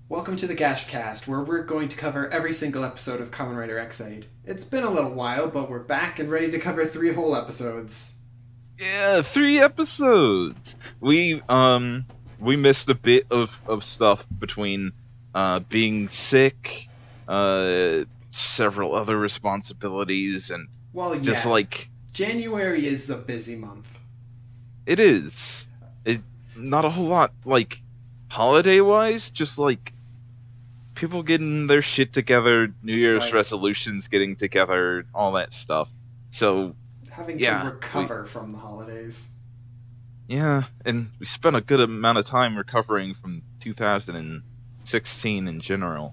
Welcome to the Gashacast, where we're going to cover every single episode of Kamen Rider X8. It's been a little while, but we're back and ready to cover 3 whole episodes. Yeah, 3 episodes. We missed a bit of stuff between being sick, several other responsibilities, and Well, yeah, just like January is a busy month. it is. It not a whole lot like holiday wise, just like people getting their shit together, New Year's Right. resolutions getting together, all that stuff. So Having yeah, to recover from the holidays. yeah, and we spent a good amount of time recovering from 2016 in general.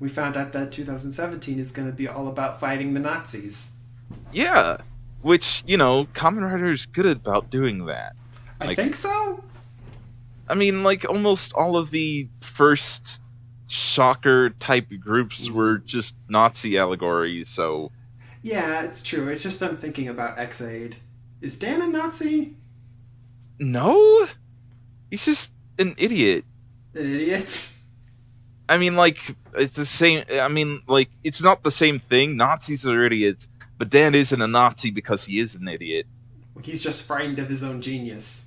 We found out that 2017 is going to be all about fighting the Nazis. Yeah, which, Kamen Rider is good about doing that. I think so? I mean, like, almost all of the first Shocker-type groups were just Nazi allegories, so... Yeah, it's true. It's just I'm thinking about X8. Is Dan a Nazi? No? He's just an idiot. An idiot? I mean, like, it's the same... I mean, like, it's not the same thing. Nazis are idiots, but Dan isn't a Nazi because he is an idiot. He's just frightened of his own genius.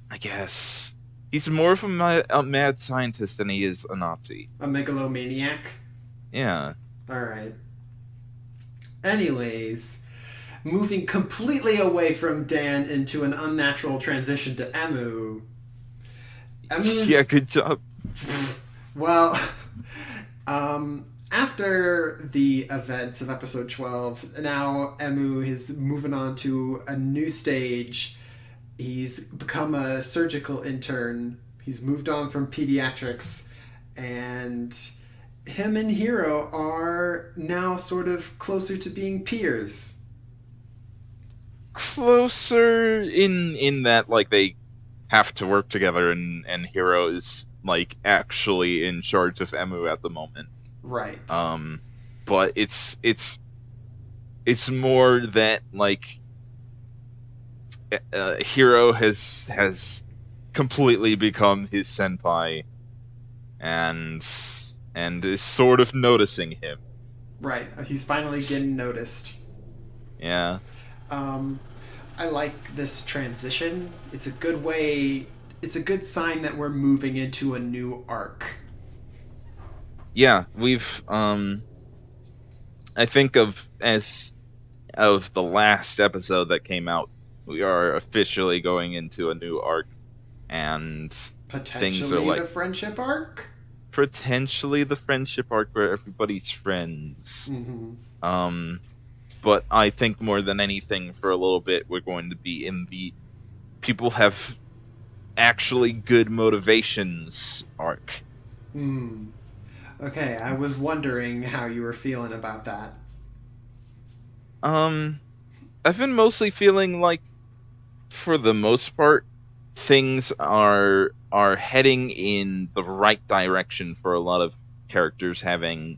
I guess. He's more of a mad scientist than he is a Nazi. A megalomaniac? Yeah. Alright. Anyways, moving completely away from Dan into an unnatural transition to Emu. Yeah, good job. Well, after the events of episode 12, now Emu is moving on to a new stage. He's become a surgical intern. He's moved on from pediatrics, and him and Hiro are now sort of closer to being peers. Closer in that, like, they have to work together, and Hiro is, like, actually in charge of Emu at the moment. Right. But it's more that, like, Hiro has completely become his senpai, and is sort of noticing him. Right. He's finally getting noticed. Yeah. I like this transition. It's a good way. It's a good sign that we're moving into a new arc. Yeah, we've I think of the last episode that came out, we are officially going into a new arc, and Potentially things are like the friendship arc? potentially the friendship arc where everybody's friends. Mm-hmm. But I think more than anything, for a little bit, we're going to be in the people have actually good motivations arc. Okay, I was wondering how you were feeling about that. I've been mostly feeling like, for the most part, things are heading in the right direction for a lot of characters having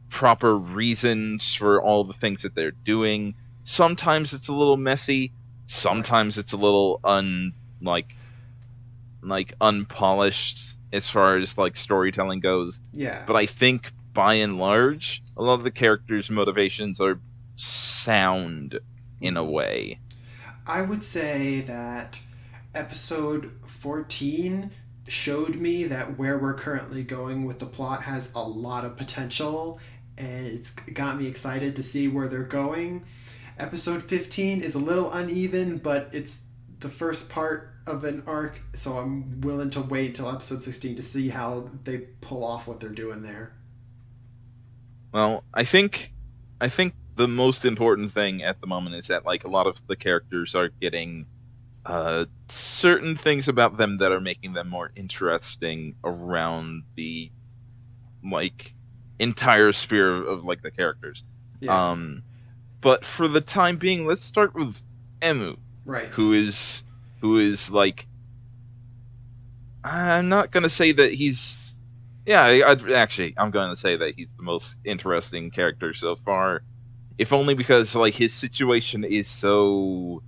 proper reasons for all the things that they're doing. Sometimes it's a little messy. Sometimes it's a little unpolished as far as like storytelling goes. Yeah. But I think by and large, a lot of the characters' motivations are sound in a way. I would say that episode 14 showed me that where we're currently going with the plot has a lot of potential, and it's got me excited to see where they're going. Episode 15 is a little uneven, but it's the first part of an arc, so I'm willing to wait until episode 16 to see how they pull off what they're doing there. Well, I think the most important thing at the moment is that, like, a lot of the characters are getting certain things about them that are making them more interesting around the, like, entire sphere of like the characters. Yeah. But for the time being, let's start with Emu, Right. who is like, I'm not gonna say that he's, yeah, I'm going to say that he's the most interesting character so far, if only because, like, his situation is so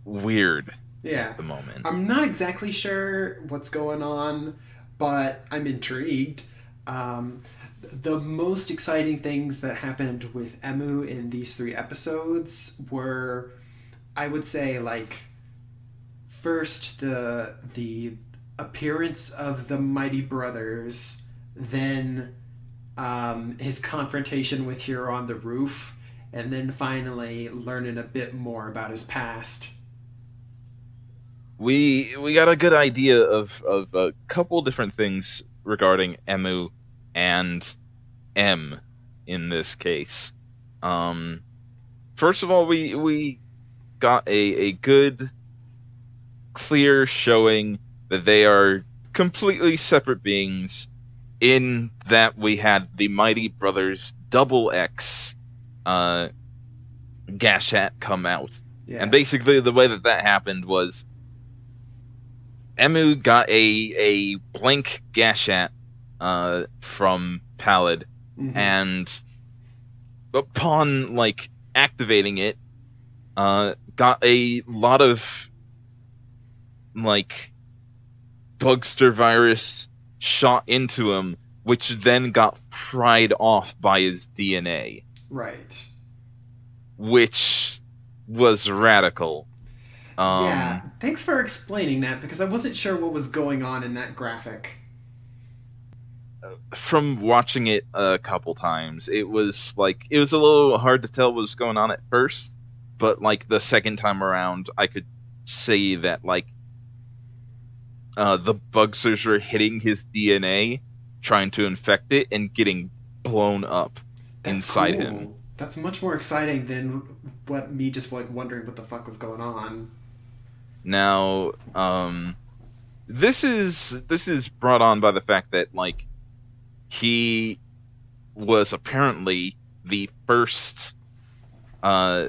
weird. Yeah. at the moment. I'm not exactly sure what's going on, but I'm intrigued. Um, the most exciting things that happened with Emu in these three episodes were, I would say, like, first the appearance of the Mighty Brothers, then his confrontation with Hero on the roof, and then finally learning a bit more about his past. We got a good idea of a couple different things regarding Emu and M in this case. Um, First of all, we got a good clear showing that they are completely separate beings. In that we had the Mighty Brothers Double X uh, Gashat come out, and Yeah. basically the way that happened was Emu got a blank Gashat from Pallid, Mm-hmm. and upon like activating it, got a lot of like Bugster virus shot into him, which then got pried off by his DNA, Right. which was radical. Yeah. Um, Thanks for explaining that because I wasn't sure what was going on in that graphic. from watching it a couple times, it was a little hard to tell what was going on at first, but like the second time around, I could see that like the bugsters were hitting his DNA, trying to infect it, and getting blown up That's inside him. cool. That's much more exciting than what me just like wondering what the fuck was going on. Now, this is brought on by the fact that like he was apparently the first uh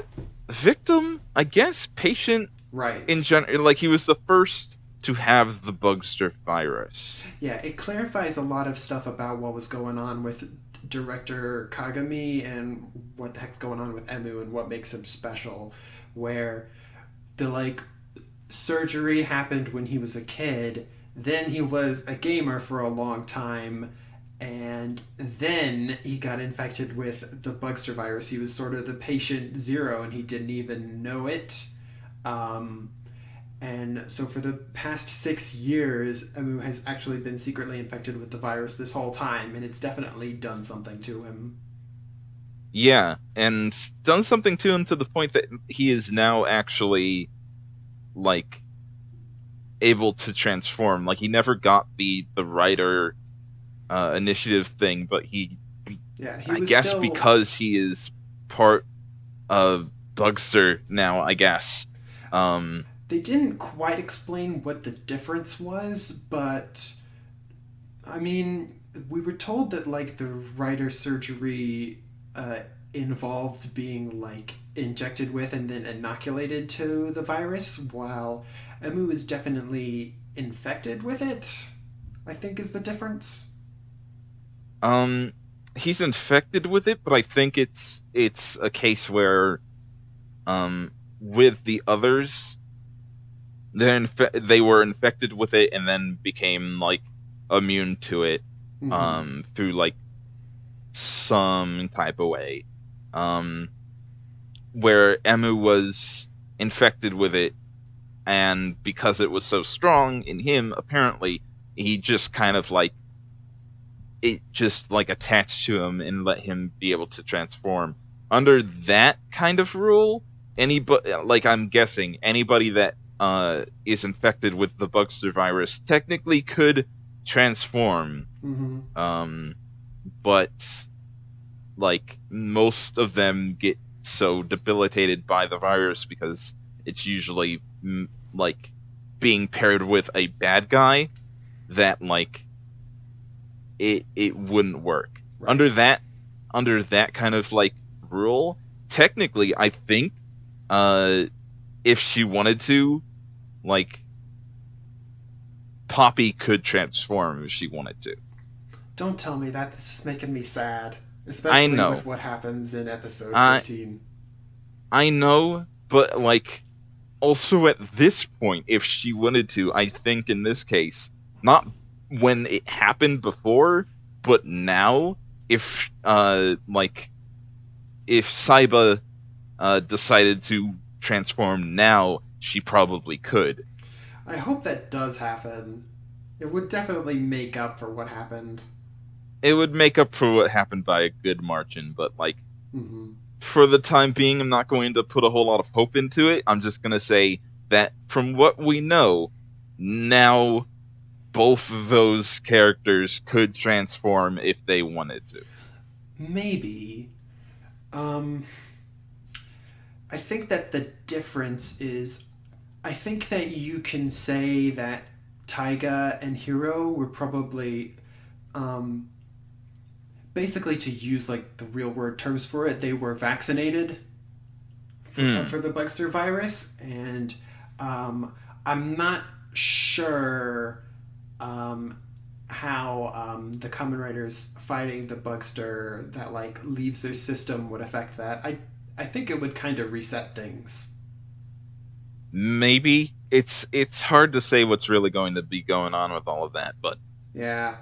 victim, I guess, patient in Right. general. Like he was the first to have the bugster virus. Yeah, it clarifies a lot of stuff about what was going on with director Kagami and what the heck's going on with Emu and what makes him special. Where the like surgery happened when he was a kid, then he was a gamer for a long time, and then he got infected with the Bugster virus. He was sort of the patient zero and he didn't even know it. Um, and so for the past 6 years, Emu has actually been secretly infected with the virus this whole time, and it's definitely done something to him. Yeah, and done something to him to the point that he is now actually like able to transform. Like he never got the writer initiative thing, but Yeah, he I was guess still. because he is part of Bugster now, I guess. Um, They didn't quite explain what the difference was, but I mean, we were told that like the writer surgery involved being like injected with and then inoculated to the virus, while Emu is definitely infected with it. I think is the difference. um, he's infected with it, but I think it's a case where with the others, they were infected with it and then became like immune to it Mm-hmm. through like some type of way. Um, where Emu was infected with it, and because it was so strong in him, apparently he just kind of like it just like attached to him and let him be able to transform. Under that kind of rule, anybody like I'm guessing anybody that is infected with the Bugster virus technically could transform. Mm-hmm. Um, but like most of them get so debilitated by the virus because it's usually like being paired with a bad guy that like it wouldn't work Right. under that kind of like rule. Technically, I think uh if she wanted to, like Poppy could transform if she wanted to. Don't tell me that. This is making me sad, I especially with know, what happens in episode I 15. I know, but like also at this point, if she wanted to, I think in this case, not when it happened before, but now, if Saiba decided to transform now, she probably could. I hope that does happen. It would definitely make up for what happened. It would make up for what happened by a good margin, but like Hmm. for the time being, I'm not going to put a whole lot of hope into it. I'm just going to say that from what we know, now both of those characters could transform if they wanted to. Maybe. Um, I think that the difference is, I think that you can say that Taiga and Hiro were probably, um, basically to use like the real word terms for it, they were vaccinated Mm, for the Bugster virus, and um, I'm not sure um, how the Common Riders fighting the Bugster that like leaves their system would affect that. I think it would kind of reset things. maybe it's hard to say what's really going to be going on with all of that, but Yeah.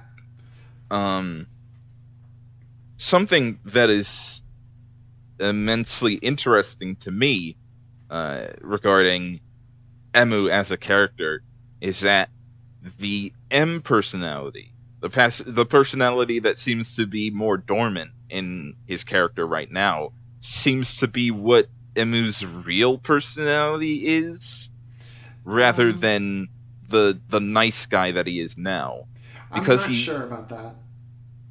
um, something that is immensely interesting to me regarding Emu as a character is that the M personality, the personality that seems to be more dormant in his character right now, seems to be what Emu's real personality is, rather Um, than the nice guy that he is now. I'm Because not he sure about that.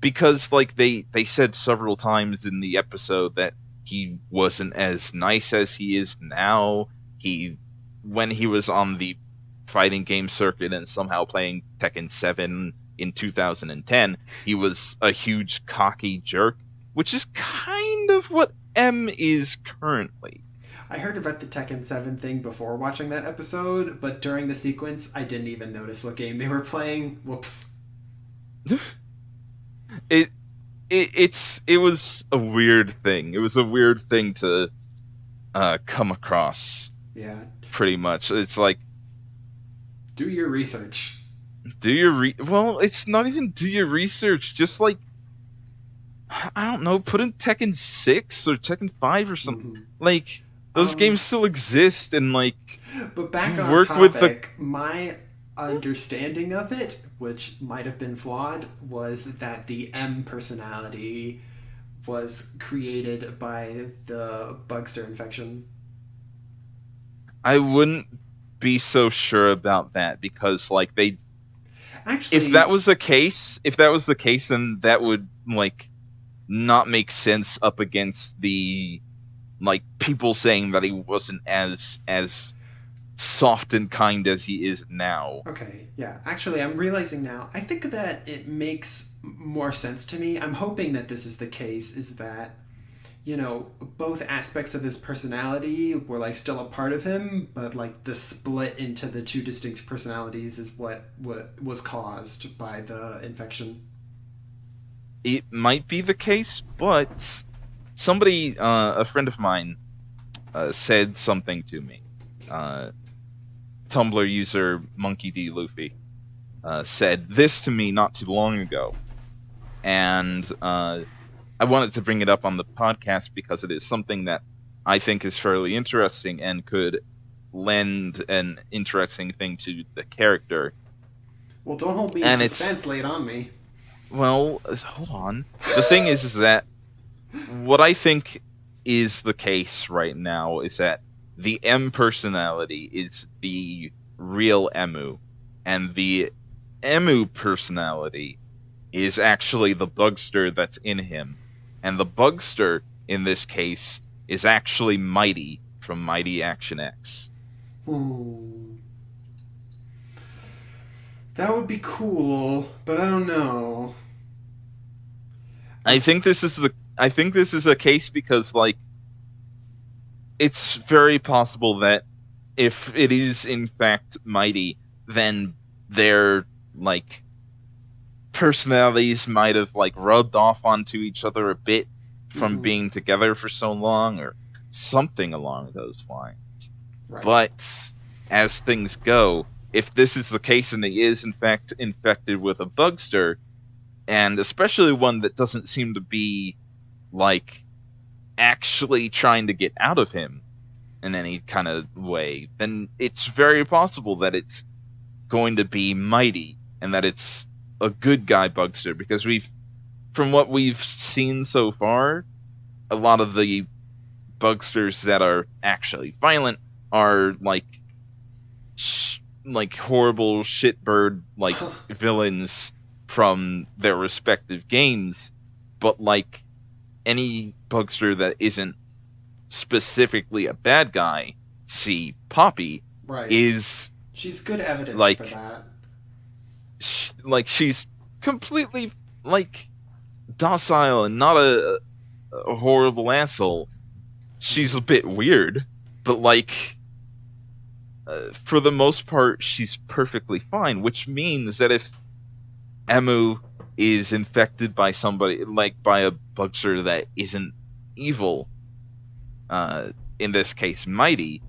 because like they said several times in the episode that he wasn't as nice as he is now. He When he was on the fighting game circuit and somehow playing Tekken 7 in 2010, he was a huge cocky jerk, which is kind of what M is currently. I heard about the Tekken 7 thing before watching that episode, but during the sequence, I didn't even notice what game they were playing. Whoops. It it was a weird thing. It was a weird thing to come across. Yeah. Pretty much, it's like Do your research. well, it's not even do your research. Just like I don't know, put in Tekken 6 or Tekken 5 or something. Hmm. Like those Um, games still exist, and like but you back on work with the. topic, my understanding of it, which might have been flawed, was that the M personality was created by the Bugster infection. I wouldn't be so sure about that because like they Actually, if that was the case, then that would like not make sense up against the like people saying that he wasn't as soft and kind as he is now. okay, yeah. Actually, I'm realizing now. I think that it makes more sense to me. I'm hoping that this is the case. Is that both aspects of his personality were like still a part of him, but like the split into the two distinct personalities is what was caused by the infection. It might be the case, but a friend of mine, said something to me. Uh, Tumblr user Monkey D. Luffy said this to me not too long ago, and I wanted to bring it up on the podcast because it is something that I think is fairly interesting and could lend an interesting thing to the character. Well, don't hold me in And it's suspense. Lay it on me. well, hold on. The thing is that what I think is the case right now is that the M personality is the real Emu, and the Emu personality is actually the Bugster that's in him. And the Bugster, in this case, is actually Mighty from Mighty Action X. Hmm. That would be cool, but I don't know. I Um, think this is a case because like it's very possible that if it is in fact Mighty, then their like personalities might have like rubbed off onto each other a bit from mhm. being together for so long or something along those lines. Right. But as things go, if this is the case and he is in fact infected with a bugster, and especially one that doesn't seem to be like actually trying to get out of him in any kind of way, then it's very possible that it's going to be Mighty and that it's a good guy bugster, because from what we've seen so far, a lot of the bugsters that are actually violent are like horrible shitbird like villains from their respective games, but like any bugster that isn't specifically a bad guy, see Poppy, Right. is She's good evidence for like that. she's completely like docile and not a horrible asshole. She's a Hmm. bit weird, but like for the most part, she's perfectly fine. Which means that if Emu is infected by somebody, like by a bugster that isn't evil, in this case Mighty,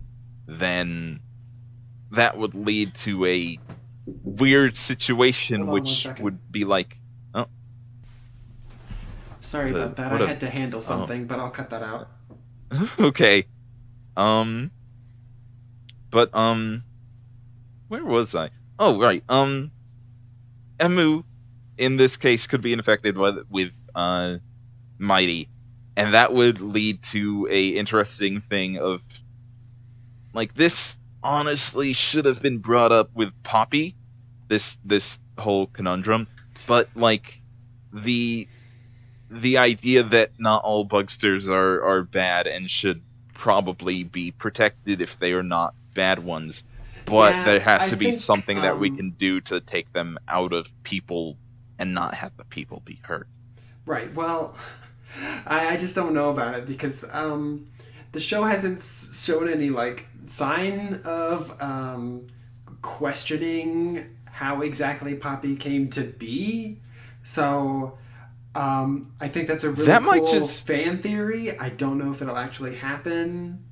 then that would lead to a weird Hold situation, on one which second. would be like, oh, Sorry about that. I what a, had to handle oh, something, but I'll cut that out. okay, um, but where was I? Oh, right, Emu in this case could be infected with Mighty, and that would lead to a interesting thing of like this. Honestly, should have been brought up with Poppy, this whole conundrum, but like the the idea that not all bugsters are bad and should probably be protected if they are not bad ones, but Yeah, there has I to be think something that we can do to take them out of people and not have the people be hurt. right. Well, I just don't know about it because the show hasn't shown any like sign of questioning how exactly Poppy came to be. So I think that's a really That might cool just fan theory. I don't know if it'll actually happen.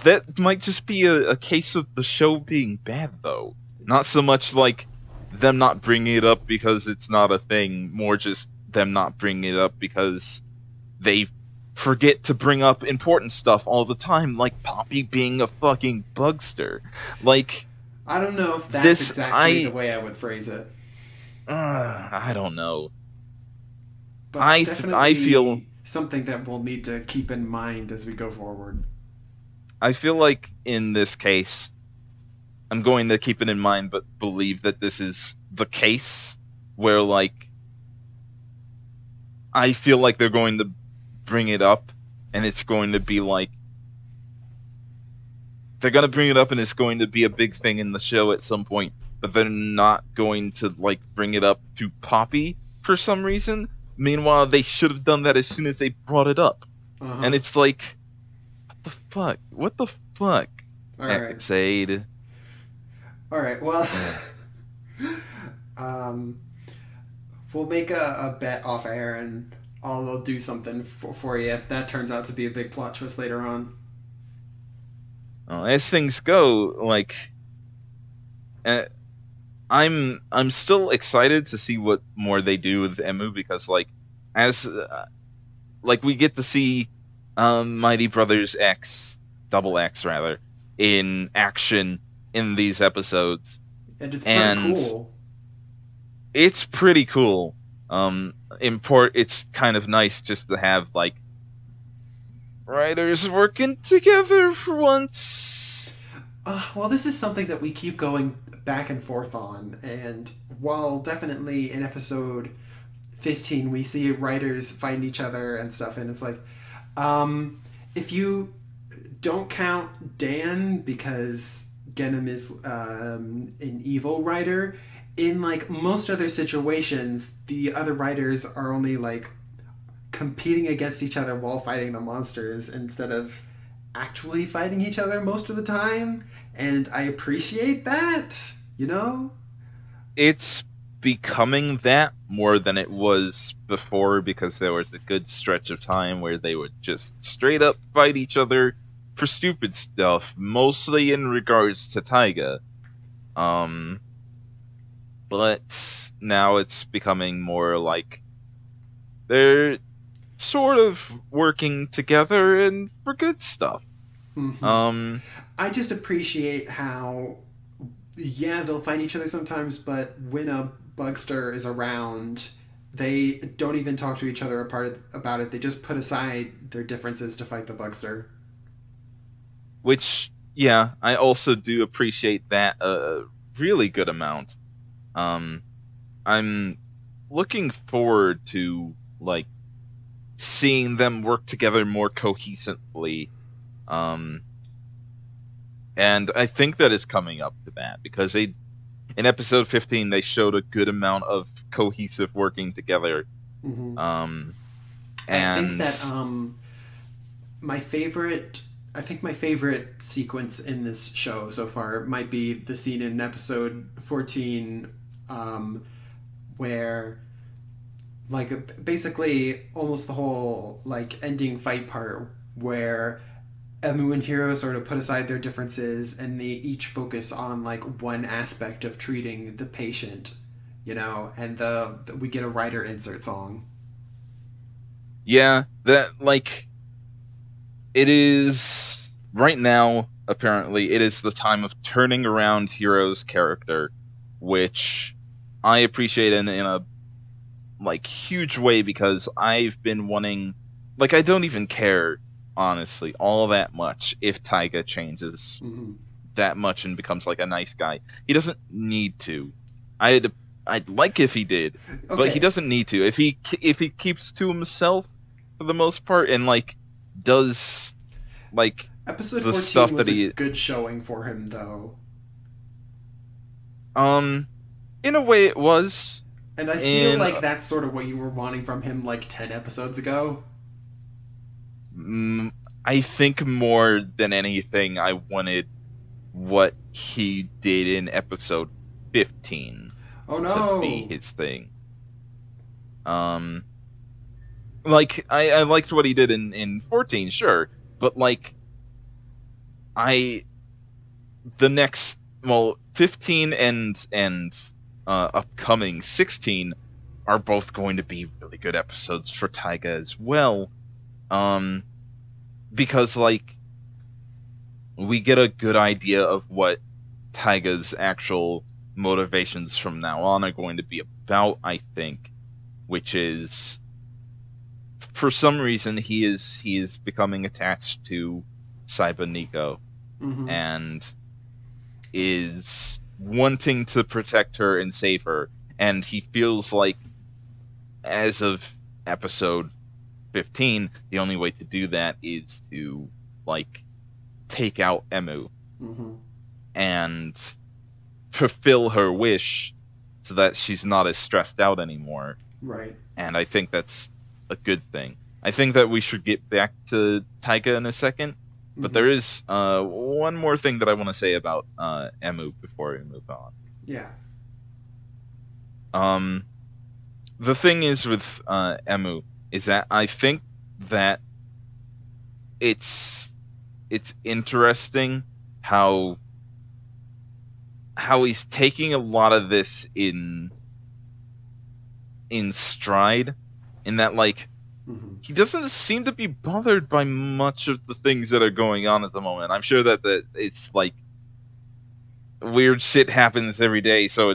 that might just be a case of the show being bad though. Not so much like them not bringing it up because it's not a thing, more just them not bringing it up because they forget to bring up important stuff all the time, like Poppy being a fucking bugster. Like I don't know if that's this, exactly the way I would phrase it, I don't know. but it's I feel definitely something that we'll need to keep in mind as we go forward. I feel like in this case, I'm going to keep it in mind, but believe that this is the case where like I feel like they're going to bring it up, and it's going to be like they're going to bring it up and it's going to be a big thing in the show at some point, but they're not going to like bring it up to Poppy for some reason. Meanwhile, they should have done that as soon as they brought it up. Uh And huh. it's like, what the fuck? What the fuck? All right. Sade. All right. Well, Ugh. um, we'll make a bet off air, and I'll do something for you if that turns out to be a big plot twist later on. As things go, like uh, I'm still excited to see what more they do with Emu, because like as like we get to see Mighty Brothers X, Double X rather, in action in these episodes, And it's pretty and cool. it's pretty cool. It's kind of nice just to have like writers working together for once. Well, this is something that we keep going back and forth on, and while definitely in episode 15 we see writers fighting each other and stuff, and it's like, if you don't count Dan because Genom is an evil writer, in like most other situations, the other writers are only like competing against each other while fighting the monsters instead of actually fighting each other most of the time. And I appreciate that, you know? It's becoming that more than it was before, because there was a good stretch of time where they would just straight up fight each other. for stupid stuff, mostly in regards to Taiga. Um, but now it's becoming more like they're sort of working together and for good stuff. Hmm. Um, I just appreciate how, yeah, they'll fight each other sometimes, but when a bugster is around, they don't even talk to each other about it. They just put aside their differences to fight the bugster. which, yeah, I also do appreciate that a really good amount. Um, I'm looking forward to like seeing them work together more cohesively. Um, and I think that is coming up to that because they in episode 15 they showed a good amount of cohesive working together. Hmm. Um, I think and that my favorite I think my favorite sequence in this show so far might be the scene in episode 14, um, where basically almost the whole ending fight part where Emu and Hiro sort of put aside their differences and they each focus on one aspect of treating the patient, and we get a writer insert song. yeah, that like it is right now. Apparently, it is the time of turning around Hero's character, which I appreciate in a like huge way because I've been wanting I don't even care honestly all that much if Taiga changes Mm-hmm. that much and becomes like a nice guy. He doesn't need to. I'd I'd like if he did, but he Okay, doesn't need to. If he keeps to himself for the most part and does like episode the 14 stuff was that a he good showing for him, though. um in a way it was And I feel in like that's sort of what you were wanting from him 10 episodes ago. mm, I think more than anything I wanted what he did in episode 15 Oh to be no! his thing. Um, I liked what he did in 14, sure, but I the next 15 and upcoming 16 are both going to be really good episodes for Taiga as well. Um, because we get a good idea of what Taiga's actual motivations from now on are going to be about, I think, which is for some reason he is becoming attached to Saiba Nico Mm-hmm. and is wanting to protect her and save her, and he feels like as of episode 15 the only way to do that is to like take out Emu Mm-hmm. and fulfill her wish so that she's not as stressed out anymore. Right. And I think that's a good thing. I think that we should get back to Taika in a second, but Mm-hmm. there is one more thing that I want to say about Emu before we move on. Yeah. Um, the thing is with Emu is that I think that it's it's interesting how he's taking a lot of this in stride, in that Mm-hmm. he doesn't seem to be bothered by much of the things that are going on at the moment. I'm sure that it's weird shit happens every day, so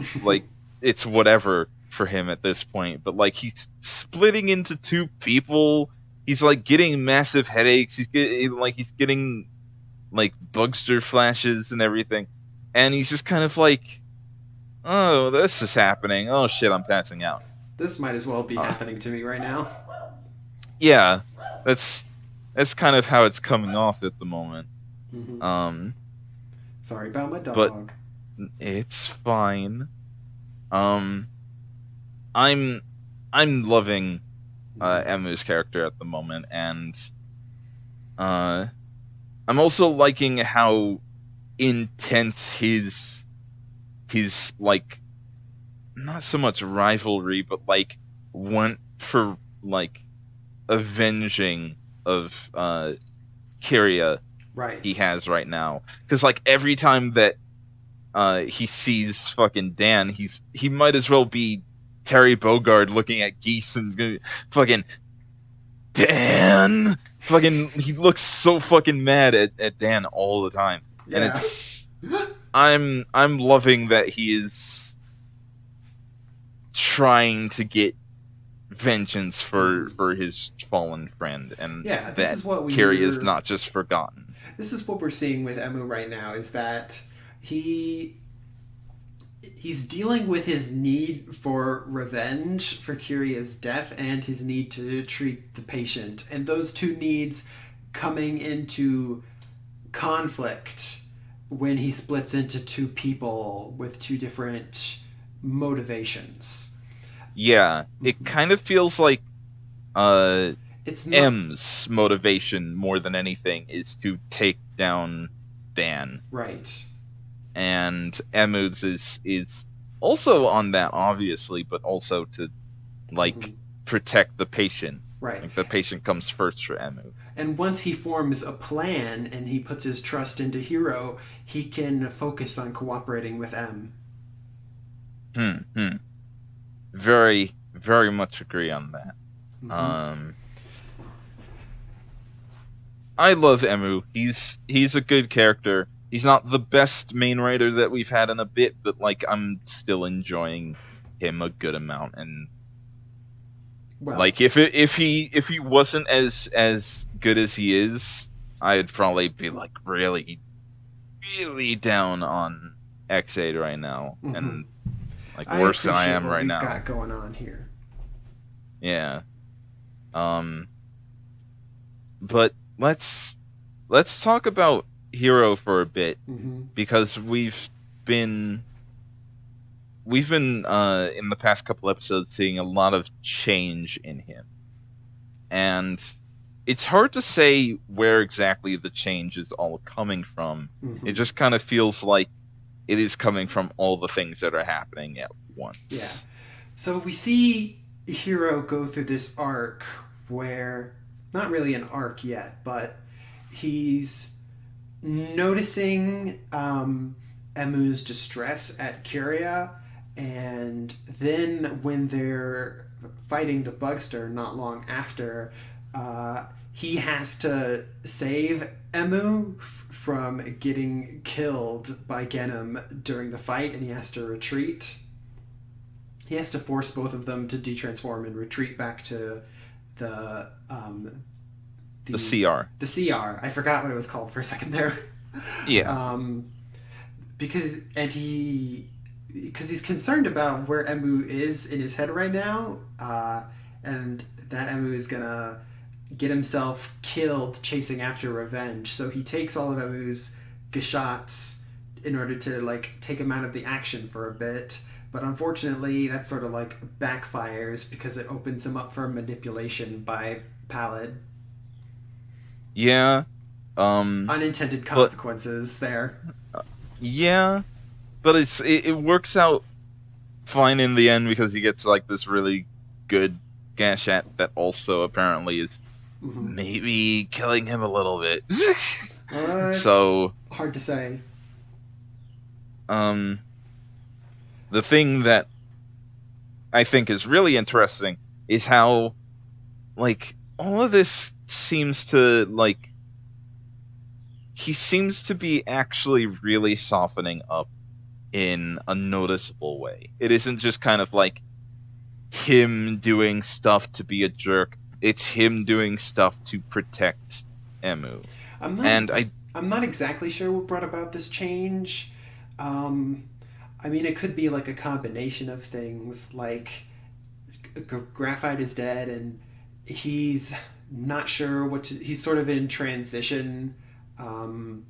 it's whatever for him at this point. But he's splitting into two people. He's getting massive headaches. He's getting bugster flashes and everything, and he's just kind of oh, this is happening. Oh shit, I'm passing out. This might as well be Uh, happening to me right now. yeah, that's that's kind of how it's coming off at the moment. Mm-hmm. Um, Sorry about my but dog. it's fine. Um, I'm I'm loving Mm-hmm. Emu's character at the moment, and uh, I'm also liking how intense his not so much rivalry, but want for avenging of Kyria he Right. has right now. Because like every time that he sees fucking Dan, he might as well be Terry Bogard looking at geese and fucking Dan. Fucking he looks so fucking mad at Dan all the time, and Yeah. I'm loving that he is trying to get vengeance Hmm. for his fallen friend, and Yeah, this that is what we Carrie is hear. not just forgotten. This is what we're seeing with Emu right now is that he he's dealing with his need for revenge for Kiria's death and his need to treat the patient, and those two needs coming into conflict when he splits into two people with two different motivations. Yeah, it Mhm. kind of feels like uh It's not M's motivation more than anything is to take down Dan, right. and Emu's is also on that obviously, but also to Hmm. like protect the patient. Right. Like the patient comes first for Emu. And once he forms a plan and he puts his trust into Hero, he can focus on cooperating with M. Hmm. Very, very much agree on that. Hmm. Um, I love Emu. He's a good character. He's not the best main writer that we've had in a bit, but like I'm still enjoying him a good amount. And Well, like if he wasn't as good as he is, I'd probably be like really down on X8 right now, hmm, and like I worse than I appreciate am what right we've now. got going on here. Yeah. Um. But let's talk about Hero for a bit Hmm. because been we've been in the past couple episodes seeing a lot of change in him, and it's hard to say where exactly the change is all coming from. It Hmm. just kind of feels like it is coming from all the things that are happening at Yeah. once. So we see Hero go through this arc where, not really an arc yet, but he's noticing Emu's distress at Kyria, and then when they're fighting the Bugster not long after, he has to save Emu from getting killed by Genom during the fight, and he has to retreat. He has to force both of them to detransform and retreat back to the The the CR. the CR. I forgot what it was called for a second there. Yeah. um, because and he because he's concerned about where Emu is in his head right now, and that Emu is gonna get himself killed chasing after revenge. So he takes all of Emu's Gashats in order to like take him out of the action for a bit. But unfortunately, that sort of like backfires because it opens him up for manipulation by Pallid. Yeah. Um Unintended but consequences there. yeah, but it works out fine in the end because he gets like this really good Gashat that also apparently is Mm-hmm. maybe killing him a little bit. It's So, hard to say. um, the thing that I think is really interesting is how like all of this seems to like he seems to be actually really softening up in a noticeable way. It isn't just kind of like him doing stuff to be a jerk. It's him doing stuff to protect Emu. I'm not And ex- I'm not exactly sure what brought about this change. Um, I mean, it could be like a combination of things. Like Graphite is dead, and he's not sure what to. He's sort of in transition, um,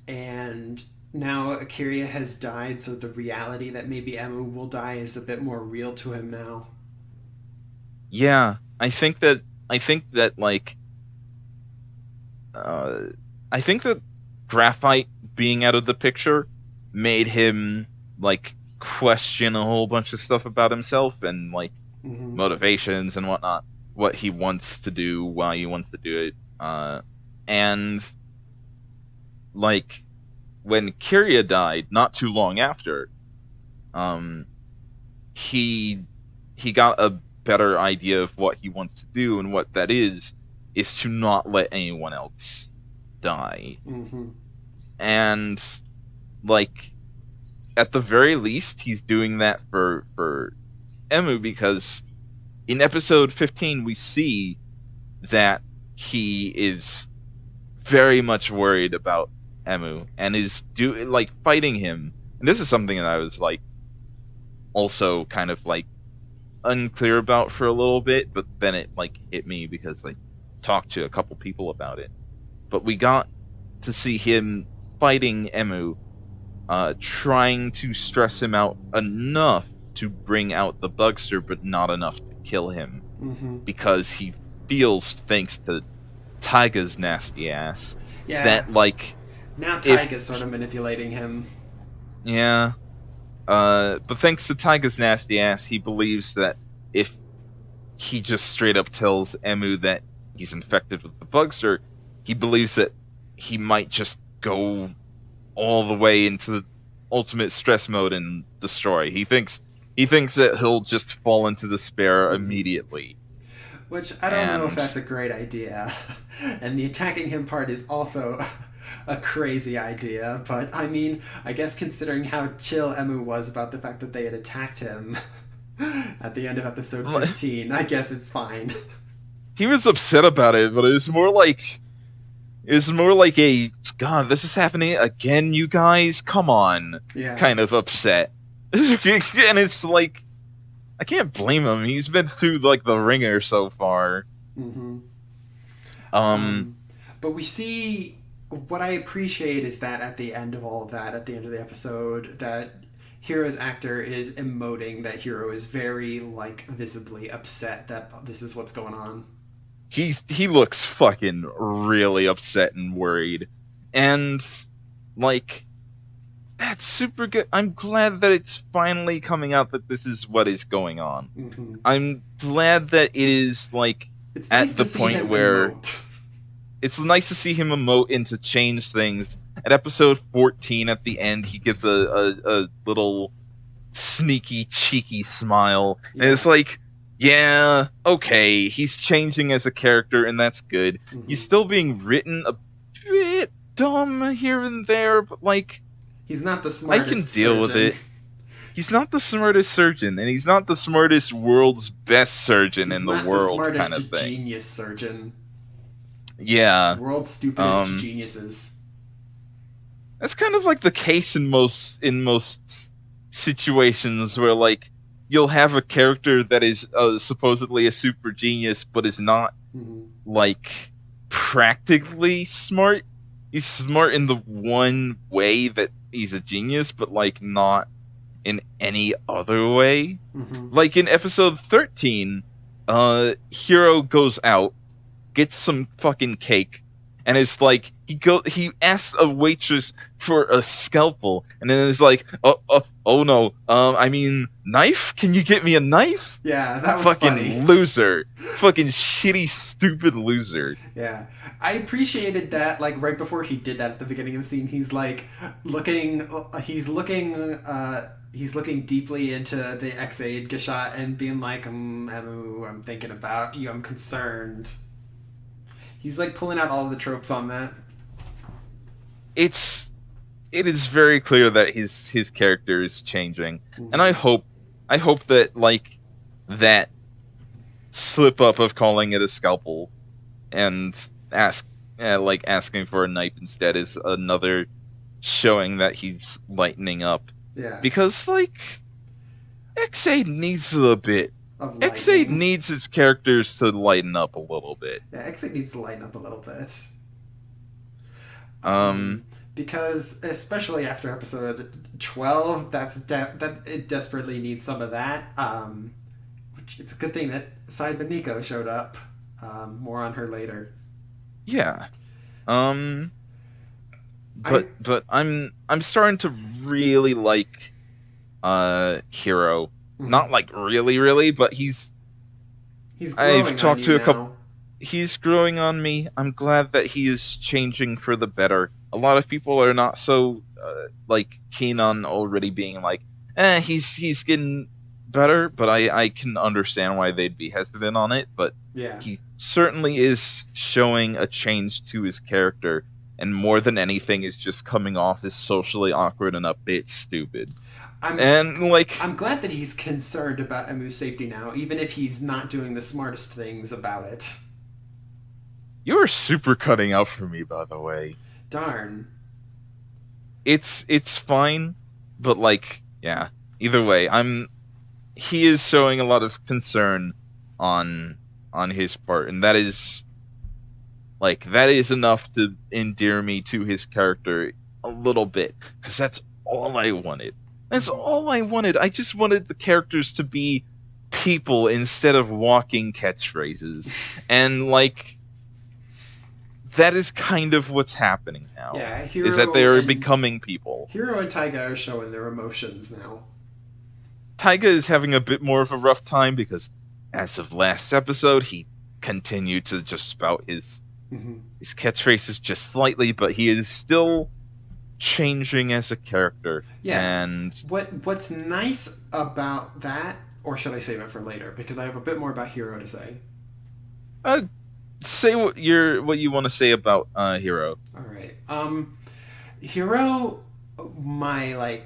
and now Akiria has died, so the reality that maybe Emu will die is a bit more real to him now. yeah, I think that like uh I think that Graphite being out of the picture made him like question a whole bunch of stuff about himself and like Mm-hmm. motivations and whatnot, what he wants to do, why he wants to do it. And like when Kiria died, not too long after, um, he he got a better idea of what he wants to do, and what that is to not let anyone else die. Mm-hmm. And like at the very least, he's doing that for Emu, because in episode 15 we see that he is very much worried about Emu and is fighting him. And this is something that I was like also kind of like unclear about for a little bit, but then it like hit me because I talked to a couple people about it. But we got to see him fighting Emu, trying to stress him out enough to bring out the Bugster, but not enough to kill him, Mm-hmm. because he feels, thanks to Taiga's nasty ass, Yeah. that like Now if Tyga's sort of manipulating him. yeah, but thanks to Taiga's nasty ass, he believes that if he just straight up tells Emu that he's infected with the Bugster, he believes that he might just go all the way into the ultimate stress mode and destroy. He thinks that he'll just fall into despair Mm-hmm. immediately. Which I don't know if And that's a great idea. And the attacking him part is also a crazy idea. But I mean, I guess considering how chill Emu was about the fact that they had attacked him at the end of episode 15, I guess it's fine. he was upset about it, but it's more like a God, this is happening again, you guys, come on, Yeah. kind of upset. And it's like I can't blame him. He's been through like the ringer so far. Mm-hmm. Um, But we see what I appreciate is that at the end of all of that, at the end of the episode, that Hero's actor is emoting that Hero is very like visibly upset that this is what's going on. he looks fucking really upset and worried, and like that's super good. I'm glad that it's finally coming out that this is what is going on. Mm-hmm. I'm glad that it is like It's nice at to the see point him where emote. it's nice to see him emote and to change things. At episode 14, at the end, he gives a little sneaky, cheeky smile, and Yeah. it's like, yeah, okay, he's changing as a character, and that's good. Mm-hmm. He's still being written a bit dumb here and there, but like, He's not the I can smartest deal with surgeon. it. He's not the smartest surgeon, and he's not the smartest world's best surgeon He's in the not the world, kind of smartest thing. genius surgeon. Yeah, World's stupidest um, geniuses. that's kind of like the case in most situations where like you'll have a character that is supposedly a super genius, but is not Mm-hmm. like practically smart. He's smart in the one way that he's a genius, but like not in any other way. Mm-hmm. Like in episode 13, Hero goes out, gets some fucking cake, and it's like he asks a waitress for a scalpel, and then it's like, oh no, I mean knife? Can you get me a knife? Yeah, that was Fucking funny. loser, fucking shitty, stupid loser. Yeah, I appreciated that. Like right before he did that at the beginning of the scene, he's like looking. He's looking deeply into the X-Aid Gashat and being like, Emu, I'm thinking about you. I'm concerned. He's like pulling out all of the tropes on that. It is very clear that his character is changing, Mm-hmm. and I hope that like that slip up of calling it a scalpel and asking for a knife instead is another showing that he's lightening up, Yeah, because like X8 needs a bit. of X8 lightning. needs its characters to lighten up a little bit. Yeah, X-Aid needs to lighten up a little bit. Um, Because especially after episode 12, that it desperately needs some of that. Which it's a good thing that Saiba Nico showed up. More on her later. yeah. But I'm starting to really like Hero. Not like really, but he's growing I've talked on to you a couple. now. He's growing on me. I'm glad that he is changing for the better. a lot of people are not so like keen on already being like, he's getting better, but I can understand why they'd be hesitant on it. But Yeah. he certainly is showing a change to his character, and more than anything, is just coming off as socially awkward and a bit stupid. I'm And like, I'm glad that he's concerned about Emu's safety now, even if he's not doing the smartest things about it. you're super cutting out for me, by the way. Darn. It's fine, but like, yeah. Either way, he is showing a lot of concern on his part, and that is enough to endear me to his character a little bit, because that's all I wanted. That's Mhm. all I wanted. I just wanted the characters to be people instead of walking catchphrases, and like that is kind of what's happening now. Yeah, Is that they are becoming people. Hiro and Taiga are showing their emotions now. Taiga is having a bit more of a rough time because, as of last episode, he continued to just spout Mm-hmm. his catchphrases just slightly, but he is still changing as a character. Yeah. And What's nice about that, or should I save it for later? Because I have a bit more about Hiro to say. uh, say what you want to say about Hero. All right. Hiro, my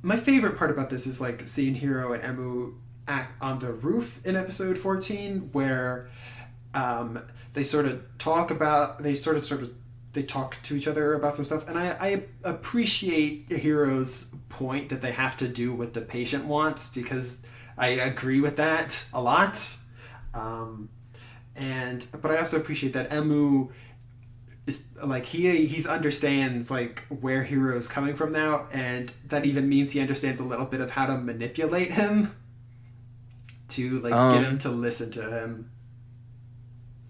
my favorite part about this is like seeing Hiro and Emu act on the roof in episode 14, where um, they sort of talk about they talk to each other about some stuff, and I appreciate Hiro's point that they have to do what the patient wants, because I agree with that a lot. Um, and but I also appreciate that Emu is like he's understands like where Hiro's coming from now, and that even means he understands a little bit of how to manipulate him to like get him Um, to listen to him.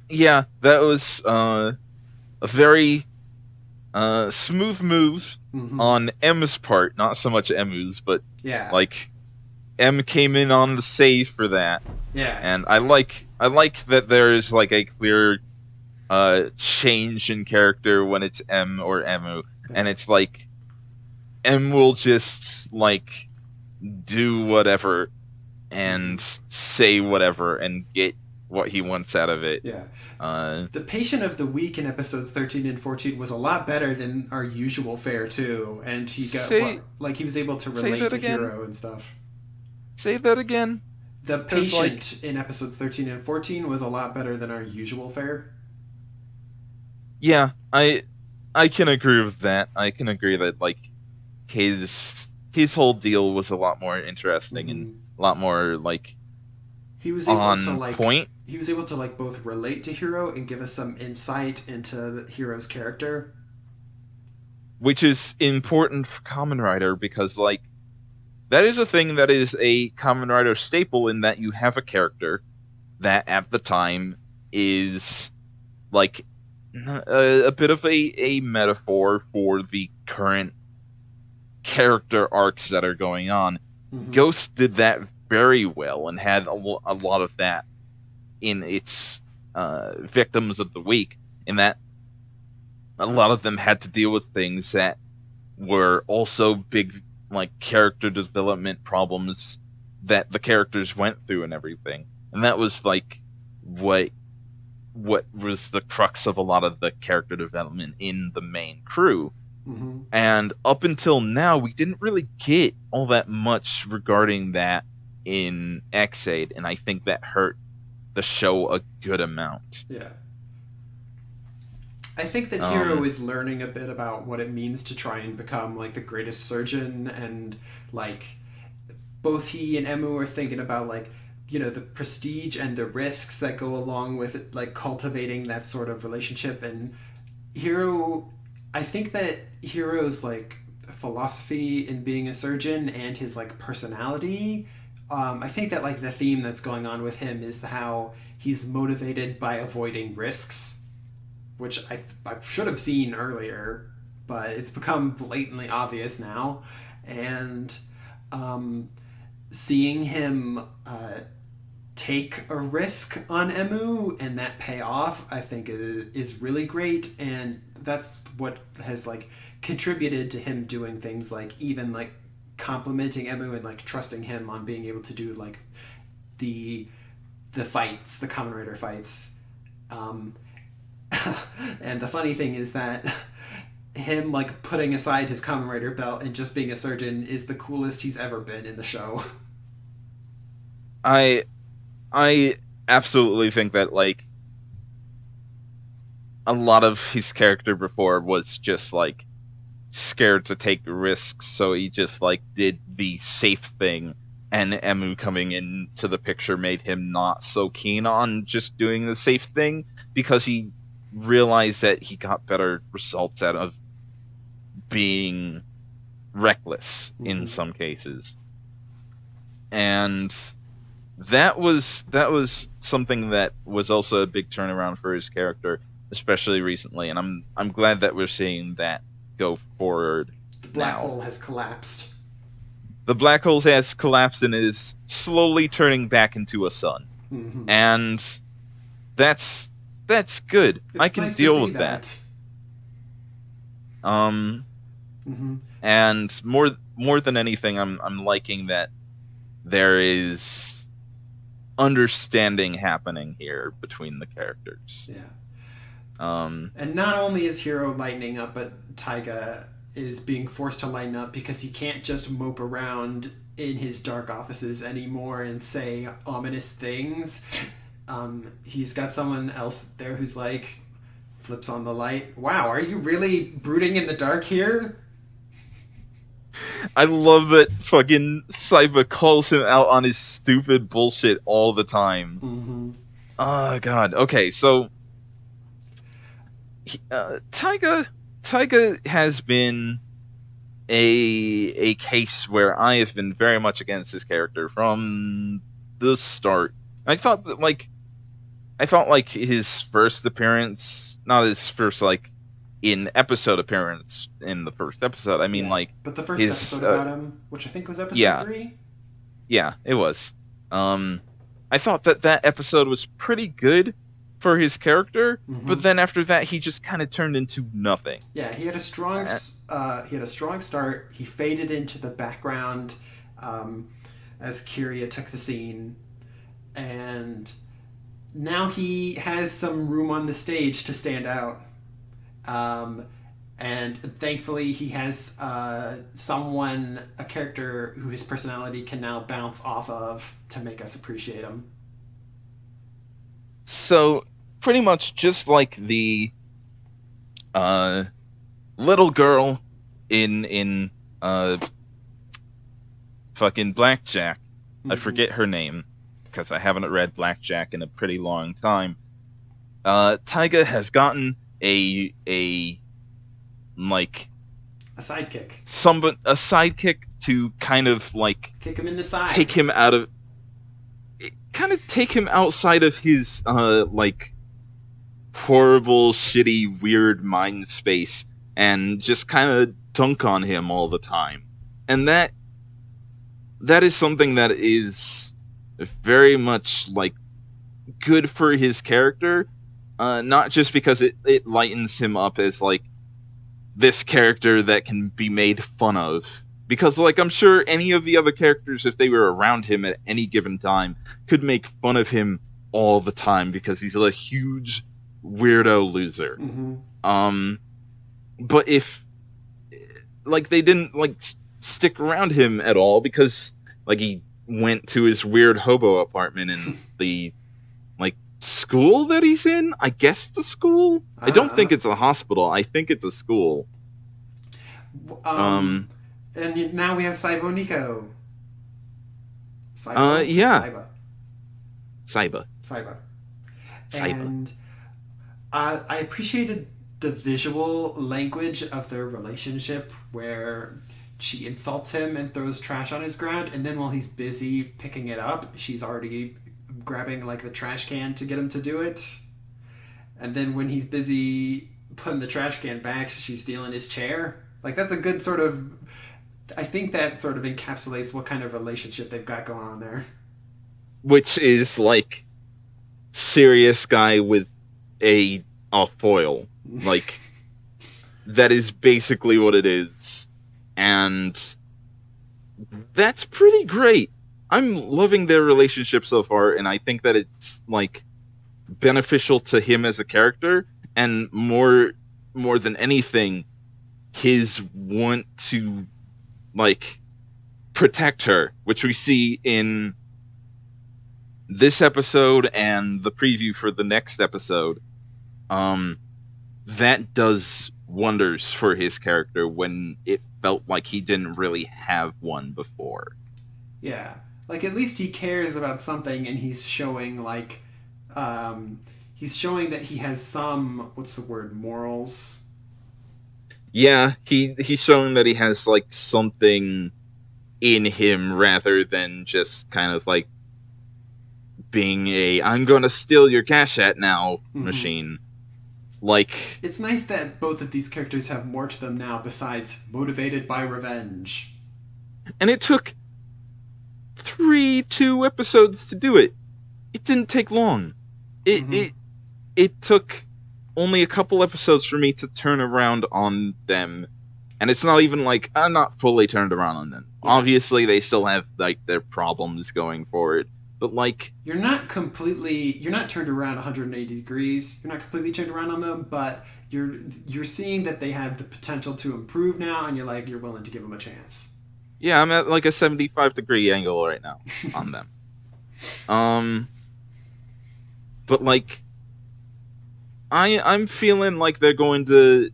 yeah, that was a very smooth move Mm-hmm. on M's part. Not so much Emu's, but Yeah, like M came in on the save for that, yeah, and I like that there is like a clear change in character when it's M or Emu, yeah. and it's like M will just like do whatever Mm-hmm. and say whatever and get what he wants out of it. Yeah. Uh, The patient of the week in episodes 13 and 14 was a lot better than our usual fare too, and he got say what like he was able to say relate that to again. Hiro and stuff. Say that again. The Cause like patient in episodes 13 and 14 was a lot better than our usual fare. yeah, I can agree with that. I can agree that like his whole deal was a lot more interesting and Mm-hmm. a lot more like he was able to on like point, he was able to like both relate to Hiro and give us some insight into Hiro's character. which is important for Kamen Rider because like that is a thing that is a Kamen Rider staple in that you have a character that at the time is like a bit of a metaphor for the current character arcs that are going on. Mm-hmm. Ghost did that very well and had a lot of that in its victims of the week, in that a lot of them had to deal with things that were also big like character development problems that the characters went through and everything. And that was like what was the crux of a lot of the character development in the main crew. Mm-hmm. And up until now, we didn't really get all that much regarding that in X8, and I think that hurt the show a good amount. Yeah. I think that Hiro Um, is learning a bit about what it means to try and become like the greatest surgeon, and like both he and Emu are thinking about like the prestige and the risks that go along with it, like cultivating that sort of relationship. And Hiro, I think that Hiro's like philosophy in being a surgeon and his like personality, I think that like the theme that's going on with him is how he's motivated by avoiding risks, which I should have seen earlier, but it's become blatantly obvious now. And um, seeing him take a risk on Emu, and that payoff I think is really great, and that's what has like contributed to him doing things like even like complimenting Emu and like trusting him on being able to do like the fights, the Kamen Rider fights. Um, and the funny thing is that him like putting aside his Kamen Rider belt and just being a surgeon is the coolest he's ever been in the show. I I absolutely think that like a lot of his character before was just like scared to take risks, so he just like did the safe thing. And Emu coming into the picture made him not so keen on just doing the safe thing because he realized that he got better results out of being reckless in some cases. And that was something that was also a big turnaround for his character, especially recently, and I'm glad that we're seeing that go forward The black now. hole has collapsed. The black hole has collapsed and is slowly turning back into a sun. Mm-hmm. And that's good. It's I can nice deal to see with that. Mm-hmm. And more than anything, I'm liking that there is understanding happening here between the characters. Yeah. Um, And not only is Hero lightening up, but Taiga is being forced to lighten up because he can't just mope around in his dark offices anymore and say ominous things. He's got someone else there who's like, flips on the light. Wow, are you really brooding in the dark here? I love that fucking Saiba calls him out on his stupid bullshit all the time. Mm-hmm. Oh god. Okay, so Taiga has been a case where I have been very much against his character from the start. I felt like his first appearance, not his first like in episode appearance in the first episode. I mean Yeah. like But the first his episode about him, which I think was episode yeah, 3? yeah, it was. I thought that episode was pretty good for his character, Mm-hmm. but then after that he just kind of turned into nothing. Yeah, he had a strong start. He faded into the background as Kiria took the scene, and now he has some room on the stage to stand out. And thankfully, he has a character who his personality can now bounce off of to make us appreciate him. So pretty much just like the uh, little girl in fucking Blackjack. Mm-hmm. I forget her name because I haven't read Blackjack in a pretty long time. Taiga has gotten a like A sidekick. a sidekick to kind of like Kick him in the side. take him outside of his like horrible, shitty, weird mind space and just kind of dunk on him all the time. And that is something that is very much like good for his character, not just because it lightens him up as like this character that can be made fun of. Because, like, I'm sure any of the other characters, if they were around him at any given time, could make fun of him all the time because he's a huge weirdo loser. Mm-hmm. But if, like, they didn't, like, stick around him at all because, like, he went to his weird hobo apartment in the, like, school that he's in? I guess the school? I don't think it's a hospital. I think it's a school. And now we have Saibo Nico. Saibo? Yeah. Saiba. Saiba. And I appreciated the visual language of their relationship where she insults him and throws trash on his ground, and then while he's busy picking it up, she's already grabbing like the trash can to get him to do it. And then when he's busy putting the trash can back, she's stealing his chair. Like, that's a good sort of... I think that sort of encapsulates what kind of relationship they've got going on there. which is like serious guy with a foil. Like that is basically what it is. And that's pretty great. I'm loving their relationship so far, and I think that it's like beneficial to him as a character, and more than anything, his want to like protect her, which we see in this episode and the preview for the next episode. Um, that does wonders for his character when it felt like he didn't really have one before. Yeah. Like at least he cares about something and um he's showing that he has some, what's the word, morals. Yeah, he's showing that he has like something in him rather than just kind of like being a I'm gonna steal your cash at now Mm-hmm. machine. Like, It's nice that both of these characters have more to them now besides motivated by revenge. and it took two episodes to do it. It didn't take long. It Mm-hmm. it it took only a couple episodes for me to turn around on them, and it's not even like I'm not fully turned around on them. Yeah. Obviously, they still have like their problems going forward, but like, You're not turned around 180 degrees. You're not completely turned around on them, but you're seeing that they have the potential to improve now, and you're willing to give them a chance. yeah, I'm at like a 75-degree angle right now on them. Um, but like, I'm feeling like they're going to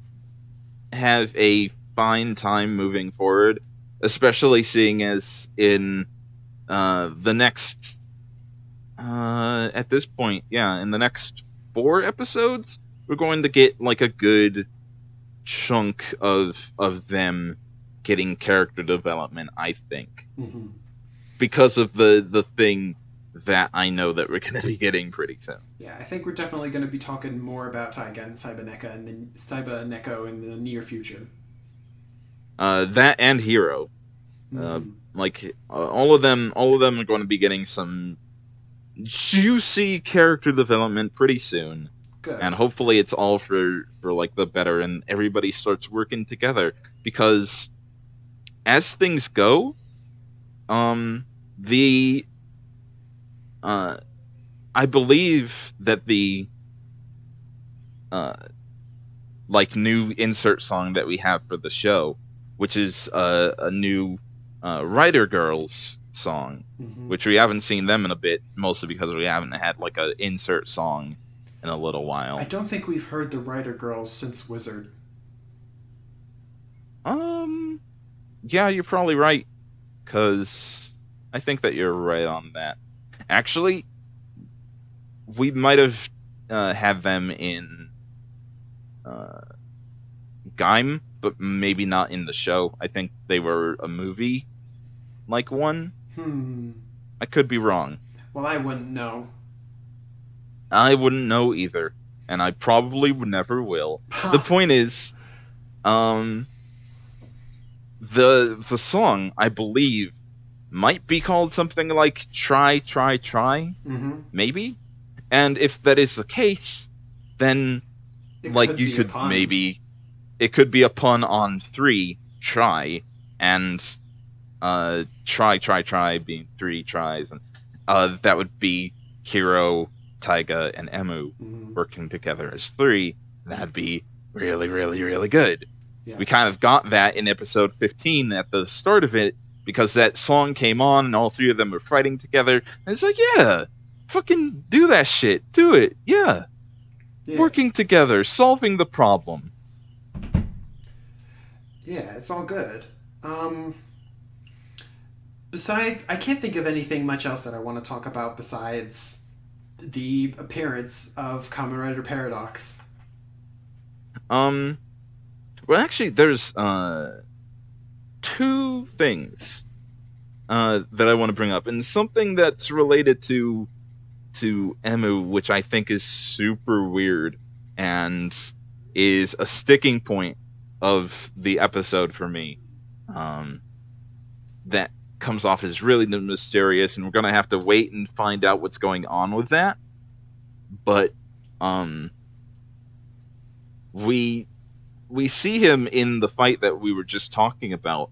have a fine time moving forward, especially seeing as in the next at this point, yeah, in the next 4 episodes, we're going to get like a good chunk of them getting character development, I think, Mm-hmm. because of the thing that I know that we're going to be getting pretty soon. Yeah, I think we're definitely going to be talking more about Taiga and Cyberneca and then Cyber in the near future. That and Hero, Mm-hmm. all of them are going to be getting some juicy character development pretty soon, and Good. hopefully it's all for like the better, and everybody starts working together because as things go, the uh, I believe that the uh like new insert song that we have for the show, which is a new Writer Girls song, Mm-hmm. which we haven't seen them in a bit, mostly because we haven't had like a insert song in a little I while. don't think we've heard the Writer Girls since Wizard. Um, yeah, you're probably right, because I think that you're right on that. Actually, we might have had them in uh, Gaim, but maybe not in the show. I think they were a movie like one. Hmm. I could be wrong. Well, I wouldn't know. I wouldn't know either, and I probably would never will. The Ha! point is, um, the song I believe might be called something like "Try, Try, Try," Mm-hmm. maybe. And if that is the case, then It like could you be a could pun. maybe it could be a pun on three try and try try try being three tries, and that would be Hiro, Taiga, and Emu Mm-hmm. working together as three. That'd be really really really good. Yeah. We kind of got that in episode 15 at the start of it because that song came on and all three of them were fighting together. And it's like, yeah, fucking do that shit. Do it. Yeah. Yeah. Working together, solving the problem. Yeah, it's all good. Um, Besides, I can't think of anything much else that I want to talk about besides the appearance of Kamen Rider Paradox. Um, well, actually, there's two things that I want to bring up, and something that's related to Emu, which I think is super weird and is a sticking point of the episode for me. Um, that comes off as really mysterious, and we're gonna have to wait and find out what's going on with that. But we see him in the fight that we were just talking about,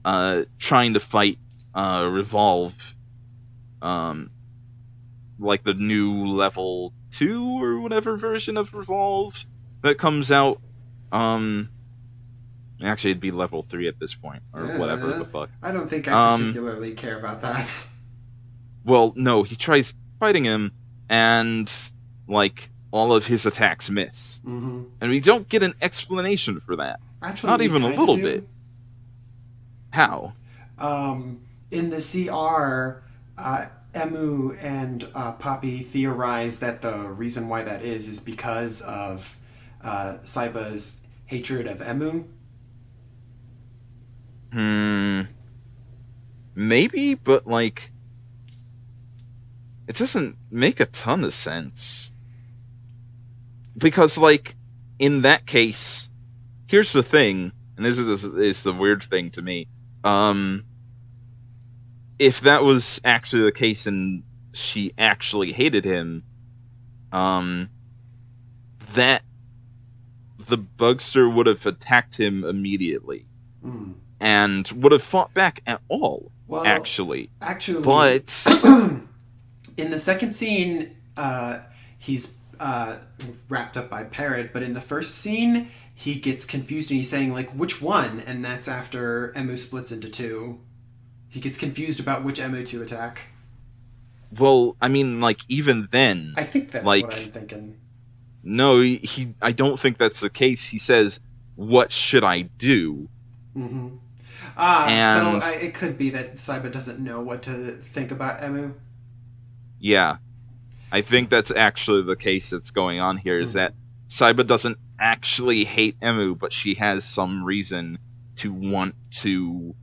trying to fight Revolve, like the new level 2 or whatever version of Revolve that comes out. Actually, it'd be level 3 at this point, or whatever the fuck. I don't think I particularly care about that. Well, no, he tries fighting him, and like all of his attacks miss, Mm-hmm. and we don't get an explanation for that. Actually, Not we even a kinda little do. bit. How? In the CR, Emu and Poppy theorize that the reason why that is because of Saiba's hatred of Emu. Maybe, but like, it doesn't make a ton of sense. Because, like, in that case, here's the thing, and this is the weird thing to me. If that was actually the case and she actually hated him, that the Bugster would have attacked him immediately. Mm. And would have fought back at all, Well, actually. Actually, But in the second scene, he's wrapped up by Parrot, but in the first scene, he gets confused and he's saying, like, which one? And that's after Emu splits into two. He gets confused about which Emu to attack. well, I mean, like, even then, I think that's like, what I'm thinking. no, I don't think that's the case. He says, "What should I do?" Mm-hmm. And It could be that Saiba doesn't know what to think about Emu. yeah, I think that's actually the case that's going on here. Is Mm-hmm. that Saiba doesn't actually hate Emu, but she has some reason to want to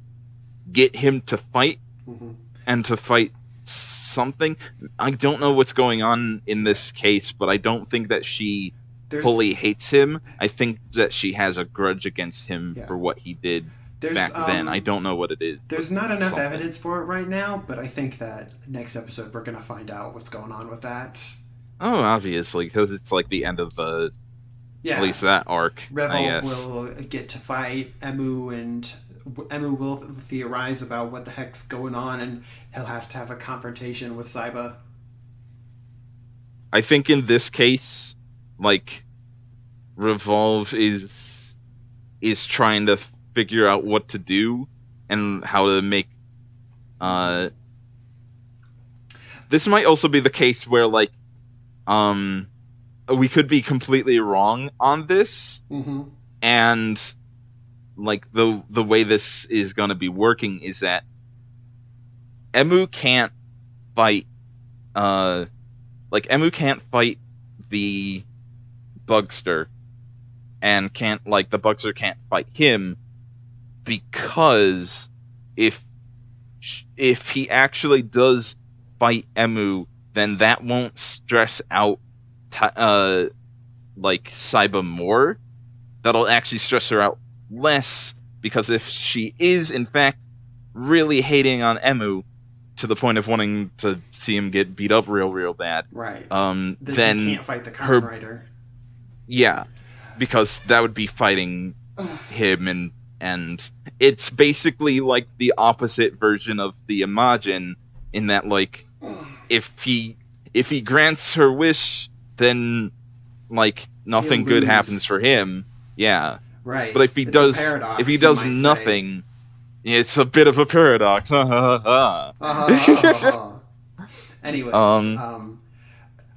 get him to fight, Mm-hmm. and to fight something. I don't know what's going on in this case, but I don't think that she fully hates him. I think that she has a grudge against him for what he did back then. I don't know what it is. There's not enough evidence for it right now, but I think that next episode we're gonna find out what's going on with that. Oh, obviously, because it's like the end of the at least that arc. I guess. Will get to fight Emu, and Emu will theorize about what the heck's going on, and he'll have to have a confrontation with Saiba. I think in this case, like, Revolve is trying to figure out what to do and how to make. This might also be the case where, like, we could be completely wrong on this, and like the way this is going to be working is that Emu can't fight. Emu can't fight the Bugster, and the Bugster can't fight him, because if he actually does fight Emu, then that won't stress out Saiba more. That'll actually stress her out less, because if she is in fact really hating on Emu to the point of wanting to see him get beat up real bad, right? Then you can't fight the Kamen Rider. Yeah, because that would be fighting him, and it's basically like the opposite version of the Imagine, in that, like, if he grants her wish, then like nothing good happens for him. Yeah. Right. But if he does nothing, it's a bit of a paradox. Anyways,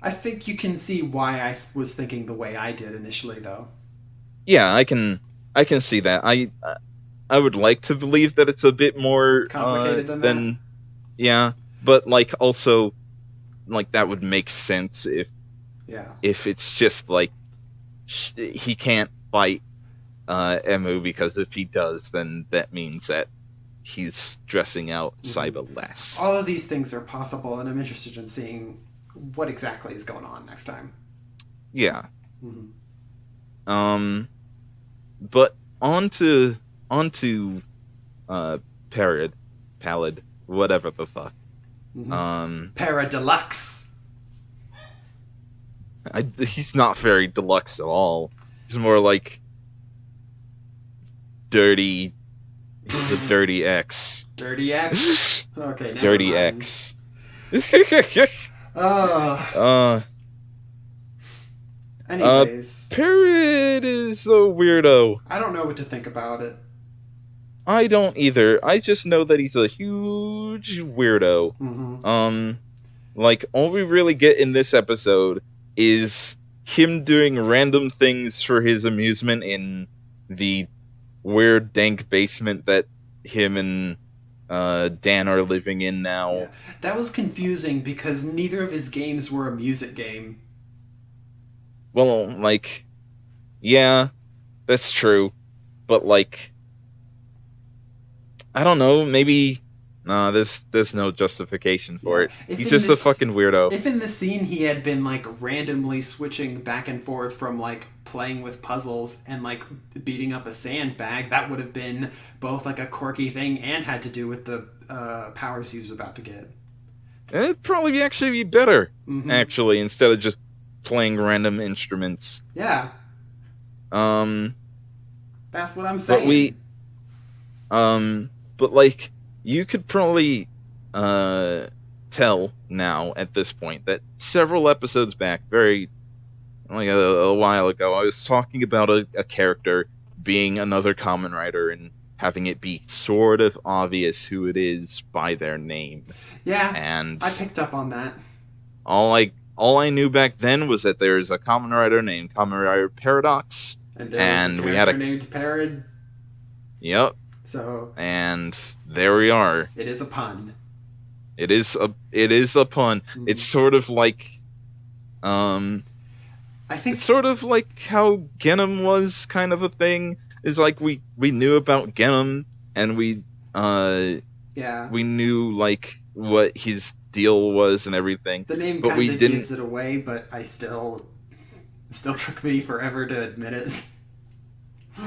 I think you can see why I was thinking the way I did initially, though. Yeah, I can see that. I would like to believe that it's a bit more complicated than that. Yeah, but like also, like, that would make sense if it's just like he can't fight Emu, because if he does, then that means that he's stressing out Saiba less. All of these things are possible, and I'm interested in seeing what exactly is going on next time. Yeah. But on to Parrot. pallid, whatever the fuck. Mm-hmm. Para Deluxe. He's not very deluxe at all. He's more like dirty. He's the Dirty X. Dirty X? Okay, never Dirty mind. X. Uh, uh, anyways. Parrot is a weirdo. I don't know what to think about it. I don't either. I just know that he's a huge weirdo. Mm-hmm. Like, all we really get in this episode is him doing random things for his amusement in the weird, dank basement that him and Dan are living in now. Yeah. That was confusing because neither of his games were a music game. Well, like, yeah, that's true. But, like, I don't know, maybe... Nah, there's no justification for it. He's just a fucking weirdo. If in the scene he had been, like, randomly switching back and forth from, like, playing with puzzles and, like, beating up a sandbag, that would have been both, like, a quirky thing and had to do with the powers he was about to get. It'd probably actually be better, Mm-hmm. actually, instead of just playing random instruments. Yeah. That's what I'm saying. But like, you could probably tell now at this point that several episodes back, very like a while ago, I was talking about a character being another Kamen Rider and having it be sort of obvious who it is by their name. Yeah, and I picked up on that. All I knew back then was that there's a Kamen Rider named Kamen Rider Paradox, and there was a character named Parrot. Yep. So. And there we are. It is a pun. It is a pun. Mm-hmm. It's sort of like, I think it's sort of like how Genom was kind of a thing. Is like we knew about Genom and we knew like what his deal was and everything. The name kind of gives it away, but I still took me forever to admit it.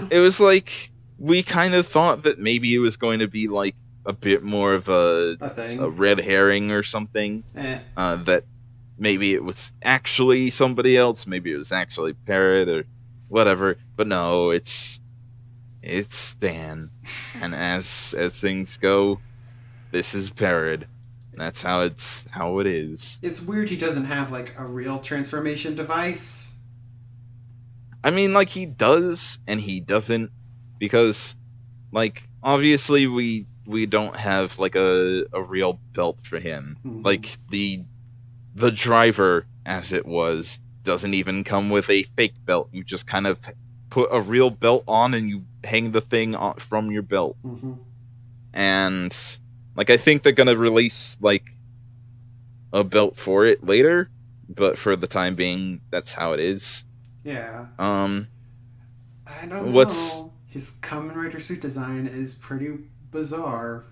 It was like we kind of thought that maybe it was going to be like a bit more of a red herring or something. That maybe it was actually somebody else, maybe it was actually Parrot or whatever. But no, it's Dan, and as things go, this is Parrot. That's how it is. It's weird he doesn't have like a real transformation device. I mean, like, he does and he doesn't, because like obviously we don't have like a real belt for him. Mm-hmm. Like the driver, as it was, doesn't even come with a fake belt. You just kind of put a real belt on and you hang the thing from your belt. Mm-hmm. And like, I think they're gonna release like a belt for it later, but for the time being, that's how it is. Yeah. I don't know. His Kamen Rider suit design is pretty bizarre.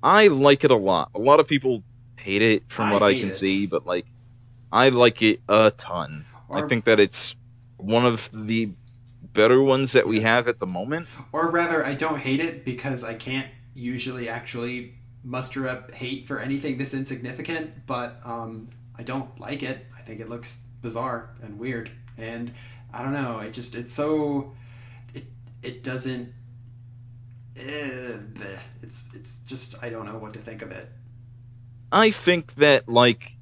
I like it a lot. A lot of people hate it from what I can see, but like, I like it a ton. I think that it's one of the better ones that we have at the moment. Or rather, I don't hate it because I can't usually actually muster up hate for anything this insignificant, but I don't like it. I think it looks bizarre and weird, and I don't know, it doesn't it's just, I don't know what to think of it. I think that, like,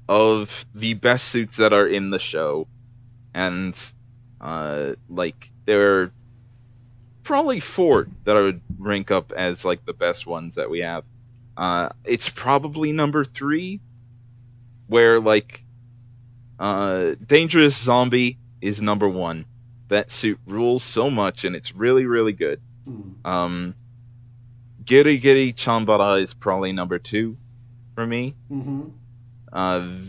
of the best suits that are in the show, and like, there are probably 4 that I would rank up as like the best ones that we have. It's probably number 3, where like Dangerous Zombie is number 1. That suit rules so much, and it's really, really good. Giri Giri Chanbara is probably number 2 for me. Mm-hmm.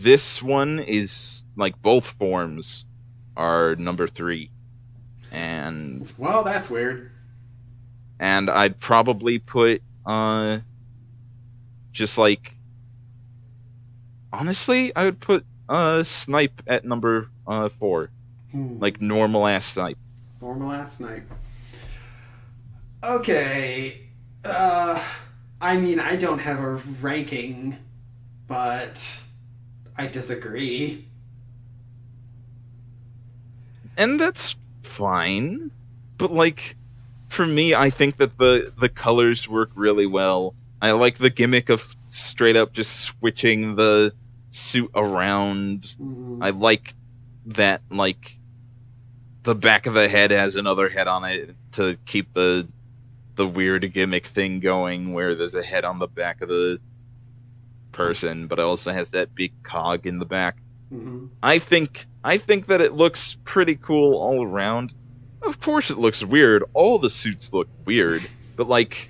This one is like, both forms are number 3. And well, that's weird. And I'd probably put just like, honestly, I would put Snipe at number 4. Like, normal ass Snipe. Normal ass Snipe. Okay. I I mean, I don't have a ranking, but I disagree. And that's fine. But like for me, I think that the colors work really well. I like the gimmick of straight up just switching the suit around. Mm-hmm. I like that like the back of the head has another head on it to keep the weird gimmick thing going where there's a head on the back of the person, but it also has that big cog in the back. Mm-hmm. I think that it looks pretty cool all around. Of course it looks weird. All the suits look weird, but like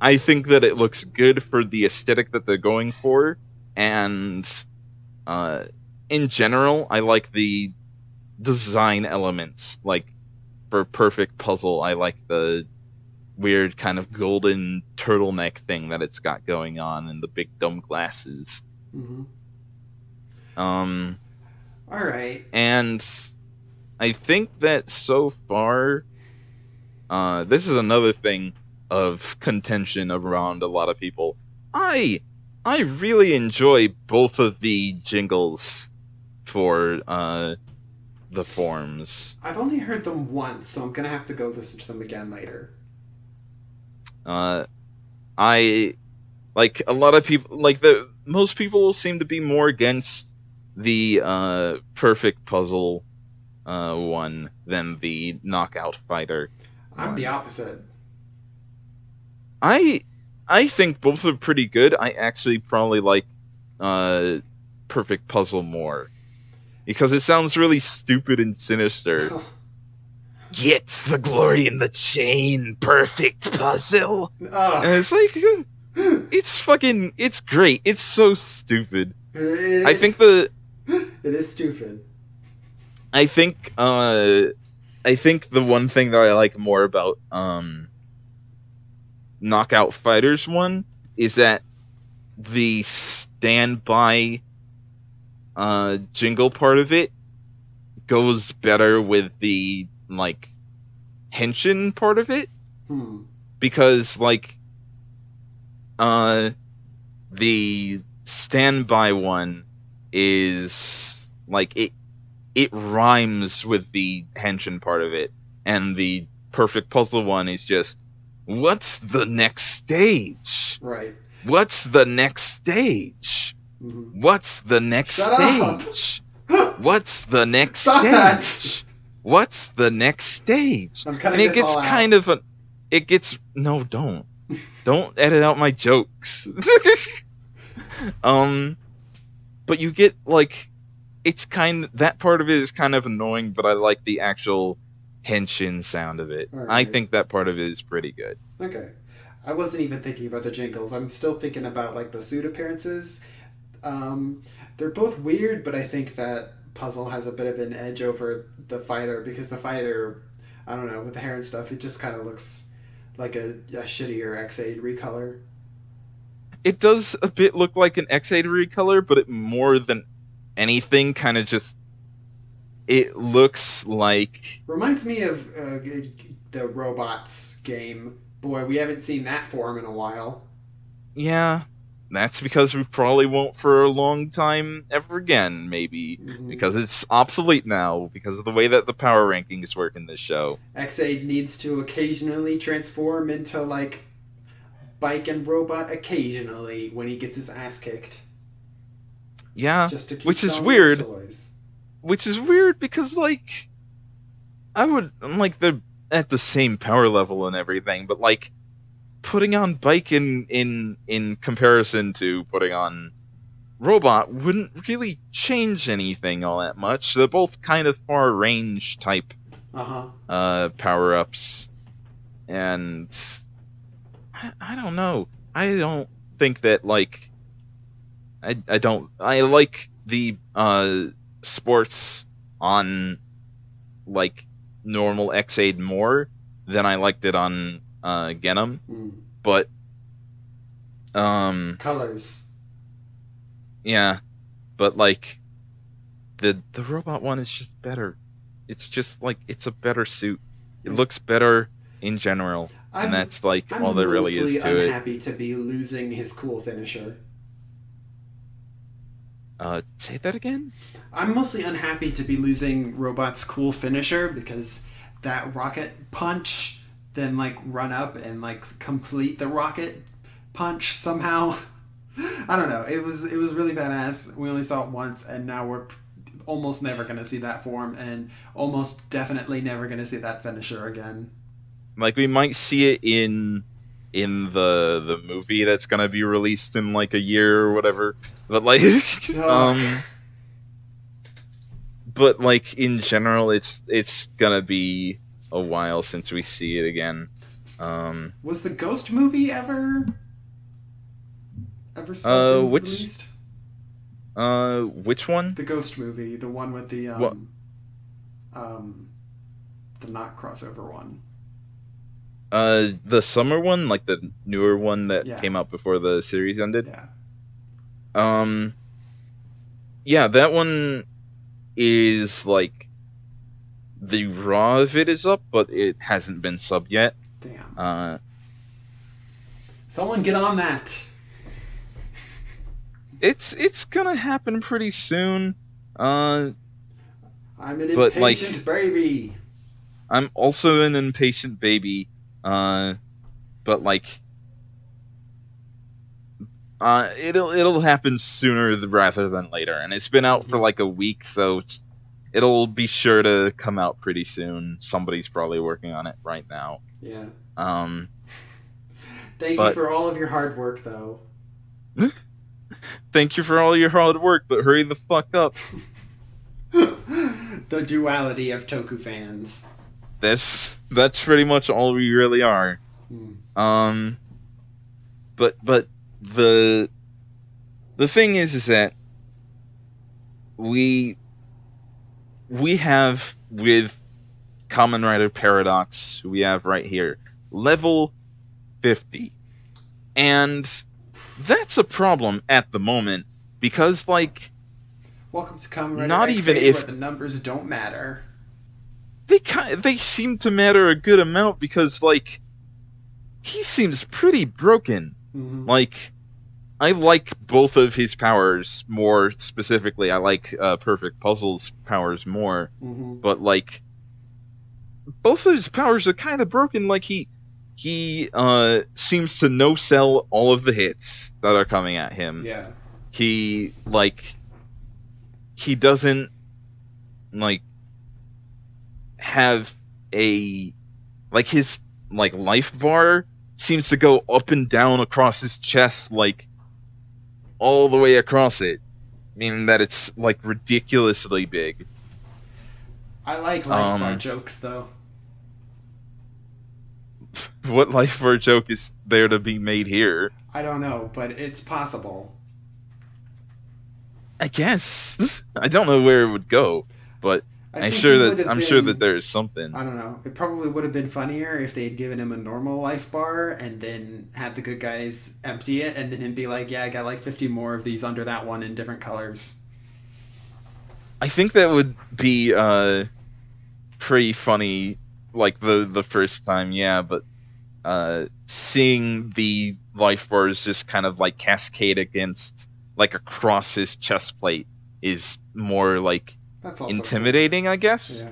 I think that it looks good for the aesthetic that they're going for, and uh in general, I like the design elements. Like for Perfect Puzzle, I like the weird kind of golden turtleneck thing that it's got going on and the big dumb glasses. Mm-hmm. Um All right. and I think that so far, this is another thing of contention around a lot of people. I I really enjoy both of the jingles for the forms. I've only heard them once, so I'm gonna have to go listen to them again later. Uh, I like a lot of people like the most people seem to be more against the perfect puzzle one than the knockout fighter I'm the one. opposite. I I think both are pretty good. I actually probably like uh Perfect Puzzle more because it sounds really stupid and sinister. Get the glory in the chain, Perfect Puzzle. Ugh. And it's like it's great. It's so stupid. I It, think the it is stupid. I think I think the one thing that I like more about Knockout Fighters one is that the standby jingle part of it goes better with the like henshin part of it Hmm. because like uh the standby one is like it rhymes with the henshin part of it, and the perfect puzzle one is just what's the next stage? Right. What's the next stage? Mm-hmm. What's the next Shut up! stage? What's the next Stop that! stage? What's the next stage? I'm And cutting it this gets all out. kind of a it gets no, don't edit out my jokes. um but you get like it's kind that part of it is kind of annoying, but I like the actual henshin sound of it. All I right. think that part of it is pretty good. Okay. I wasn't even thinking about the jingles. I'm still thinking about like the suit appearances. Um, they're both weird, but I think that Puzzle has a bit of an edge over the fighter because the fighter, I don't know, with the hair and stuff, it just kind of looks like a shittier X8 recolor. It does a bit look like an X8 recolor, but it more than anything kind of just it looks like Reminds me of the robots game. Boy, we haven't seen that form in a while. yeah, that's because we probably won't for a long time ever again, maybe Mm-hmm. because it's obsolete now because of the way that the power rankings work in this show. X8 needs to occasionally transform into like bike and robot occasionally when he gets his ass kicked, Yeah, just to keep which is selling his weird. toys. Which is weird because like I'm like they're at the same power level and everything, but like putting on bike in comparison to putting on robot wouldn't really change anything all that much. They're both kind of far range type Uh huh. power ups, and I don't know. I don't think that like I don't I like the sports on like normal X8 more than I liked it on Genom, Mm. but um Colors. yeah, but like the robot one is just better. It's just like it's a better suit. It Yeah. looks better. in general, and I'm that's like all I'm there really is mostly to it. unhappy to be losing his cool finisher. Say that again? I'm mostly unhappy to be losing Robot's cool finisher because that rocket punch, then like run up and like complete the rocket punch somehow. I don't know. It was really badass. We only saw it once, and now we're almost never gonna see that form, and almost definitely never gonna see that finisher again. Like we might see it in the movie that's gonna be released in like a year or whatever. But like Ugh. um but like in general it's gonna be a while since we see it again. Um Was the Ghost movie ever subbed and which released? which one? The Ghost movie, the one with What um the not crossover one. the summer one, like the newer one that Yeah, came out before the series ended? yeah. Um yeah, that one is like the raw of it is up, but it hasn't been subbed yet. Damn. Uh, Someone get on that. it's gonna happen pretty soon. Uh, I'm an but impatient like baby. I'm also an impatient baby. Uh, but like it'll happen sooner rather than later, and it's been out for Mhm. like a week, so it'll be sure to come out pretty soon. Somebody's probably working on it right now. Yeah. Um, Thank you but for all of your hard work, though. thank you for all your hard work, but hurry the fuck up. The duality of Toku fans. That's pretty much all we really are. Hmm. Um, but the thing is that we we have with Kamen Rider Paradox, who we have right here, level 50, and that's a problem at the moment because like Welcome to Kamen Rider not even XA, where if the numbers don't matter. they seem to matter a good amount because like he seems pretty broken. Mm-hmm. Like I like both of his powers more specifically. I like Perfect Puzzle's powers more, Mm-hmm. but like both of his powers are kind of broken. Like he seems to no sell all of the hits that are coming at him. Yeah. He like he doesn't like have a like his like life bar seems to go up and down across his chest like all the way across it, meaning that it's like ridiculously big. I like life bar Um, jokes, though. what life for a joke is there to be made here? I don't know, but it's possible. I guess I don't know where it would go, but I think it would have I'm sure that been. there is something. I don't know. It probably would have been funnier if they had given him a normal life bar and then had the good guys empty it and then him be like, "Yeah, I got like 50 more of these under that one in different colors." I think that would be pretty funny, like the first time, yeah, but seeing the life bars just kind of like cascade against like across his chest plate is more like That's also true. intimidating, I guess.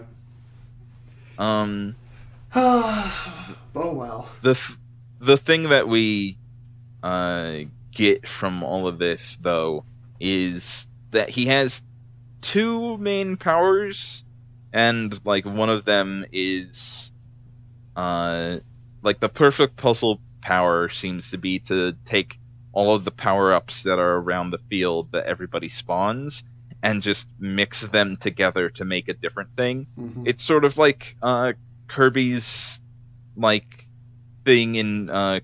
Yeah. Um, Oh well. the th- the thing that we uh get from all of this though is that he has two main powers, and like one of them is uh like the perfect puzzle power seems to be to take all of the power ups that are around the field that everybody spawns and just mix them together to make a different thing. Mm-hmm. It's sort of like Kirby's like thing in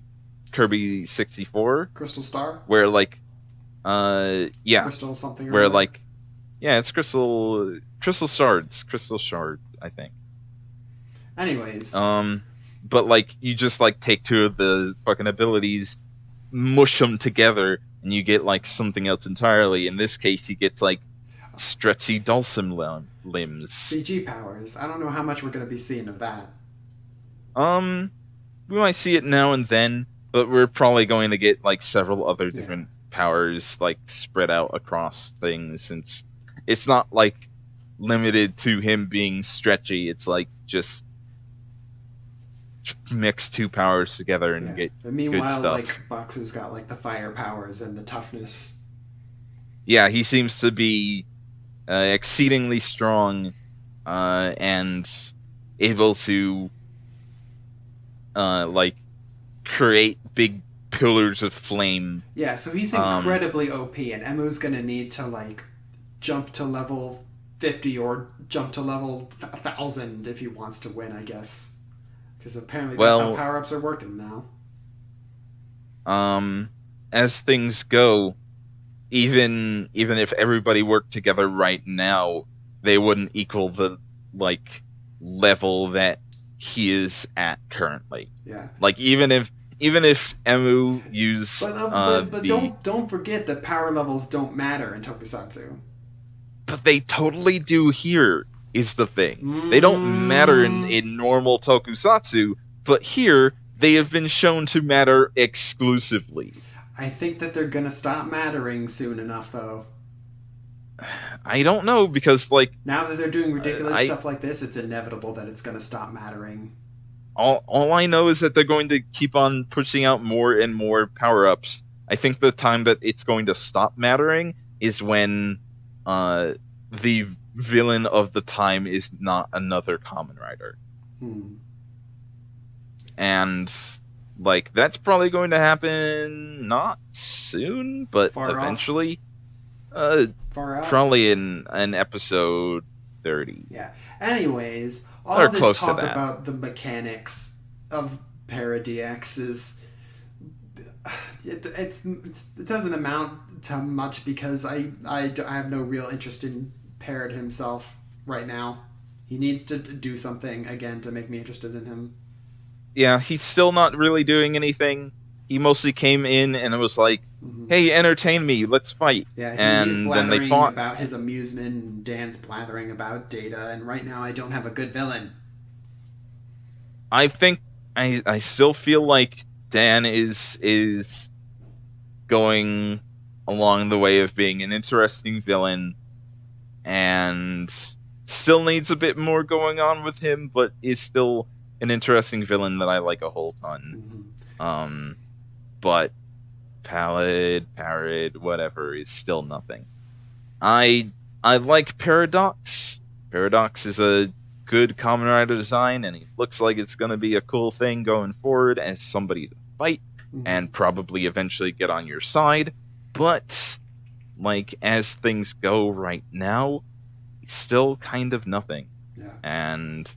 Kirby 64 Crystal Star? where like yeah, Crystal something or where other? like yeah, it's crystal shards, I think. Anyways, Um, but like you just like take two of the fucking abilities, mush them together, and you get like something else entirely. In this case, he gets like stretchy dulcim limbs. CG powers. I don't know how much we're going to be seeing of that. Um, we might see it now and then, but we're probably going to get like several other Yeah. different powers like spread out across things, since it's not like limited to him being stretchy. It's like just mix two powers together and Yeah. get And good meanwhile, stuff. like Bucks has got like the fire powers and the toughness. Yeah, he seems to be exceedingly strong and able to like create big pillars of flame. Yeah, so he's Um, incredibly OP, and Emu's gonna need to like jump to level 50 or jump to level 1,000 if he wants to win, I guess. Because apparently that's how well, power ups are working now. um, as things go, even if everybody worked together right now, they wouldn't equal the like level that he is at currently. Yeah. Like even if Emu used But the don't forget that power levels don't matter in Tokusatsu. but they totally do here is the thing. They don't matter Mm, in normal tokusatsu, but here they have been shown to matter exclusively. I think that they're gonna stop mattering soon enough, though. I don't know because like Now that they're doing ridiculous I stuff like this, it's inevitable that it's gonna stop mattering. all I know is that they're going to keep on pushing out more and more power-ups. I think the time that it's going to stop mattering is when the villain of the time is not another common rider. Hmm. And like that's probably going to happen not soon, but Far off? eventually. Uh, Far out? Probably in an episode 30 Yeah. Anyways, all or this close to talk that. about the mechanics of Paradx is it doesn't amount to much because I have no real interest in Parrot himself right now. He needs to do something again to make me interested in him. Yeah, he's still not really doing anything. He mostly came in and it was like, Hmm. "Hey, entertain me, let's fight." Yeah, he's And then they blathering fought. about his amusement, and Dan's blathering about Data, and right now I don't have a good villain. I think I still feel like Dan is going along the way of being an interesting villain and still needs a bit more going on with him, but is still an interesting villain that I like a whole ton. Hmm. Um, but Pallid, Parrot, whatever is still nothing. I like Paradox. Paradox is a good Kamen Rider design, and he looks like it's going to be a cool thing going forward as somebody to fight Hmm. and probably eventually get on your side. But like as things go right now, he's still kind of nothing, Yeah. and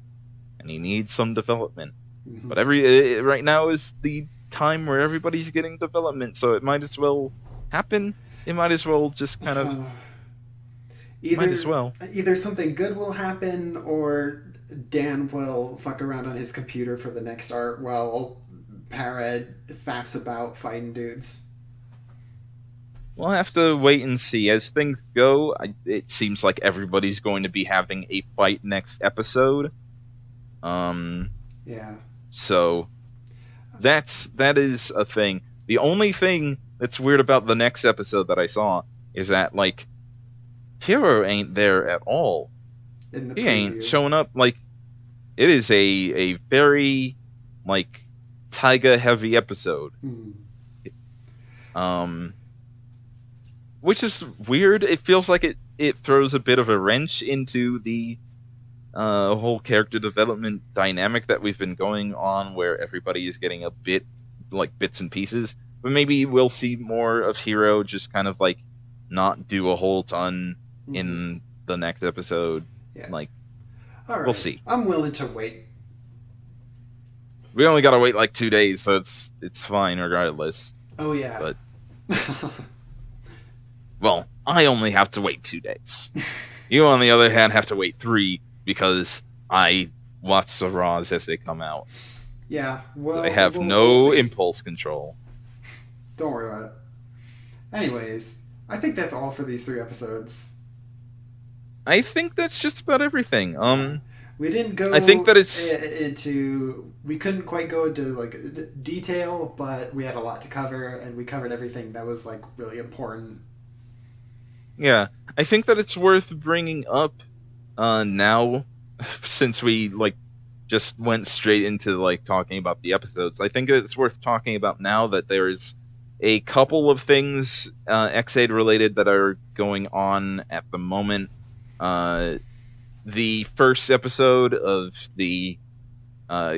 he needs some development. Hmm. But every right now is the time where everybody's getting development, so it might as well happen. It might as well just kind of might as either well. either something good will happen or Dan will fuck around on his computer for the next art while Parrot faffs about fighting dudes. We'll have to wait and see as things go. It seems like everybody's going to be having a fight next episode. Um, Yeah. so that is a thing. The only thing that's weird about the next episode that I saw is that like Hero ain't there at all. In the He ain't preview. showing up. Like it is a very like Taiga heavy episode. Hmm. Um, which is weird. It feels like it throws a bit of a wrench into the whole character development dynamic that we've been going on, where everybody is getting a bit like bits and pieces. But maybe we'll see more of Hero just kind of like not do a whole ton Hmm. in the next episode. Yeah. Like All we'll right. see. I'm willing to wait. We only gotta wait like 2 days, so it's fine regardless. Oh yeah. But well, I only have to wait 2 days. You, on the other hand, have to wait 3 because I watch the Raws as they come out. Yeah. I Well, have we'll no see. impulse control. Don't worry about it. Anyways, I think that's all for these 3 episodes. I think that's just about everything. Yeah. We didn't I think go that it's into. We couldn't quite go into like detail, but we had a lot to cover, and we covered everything that was like really important. yeah, I think that it's worth bringing up now since we like just went straight into like talking about the episodes. I think it's worth talking about now that there's a couple of things X8 related that are going on at the moment. Uh, the first episode of the uh,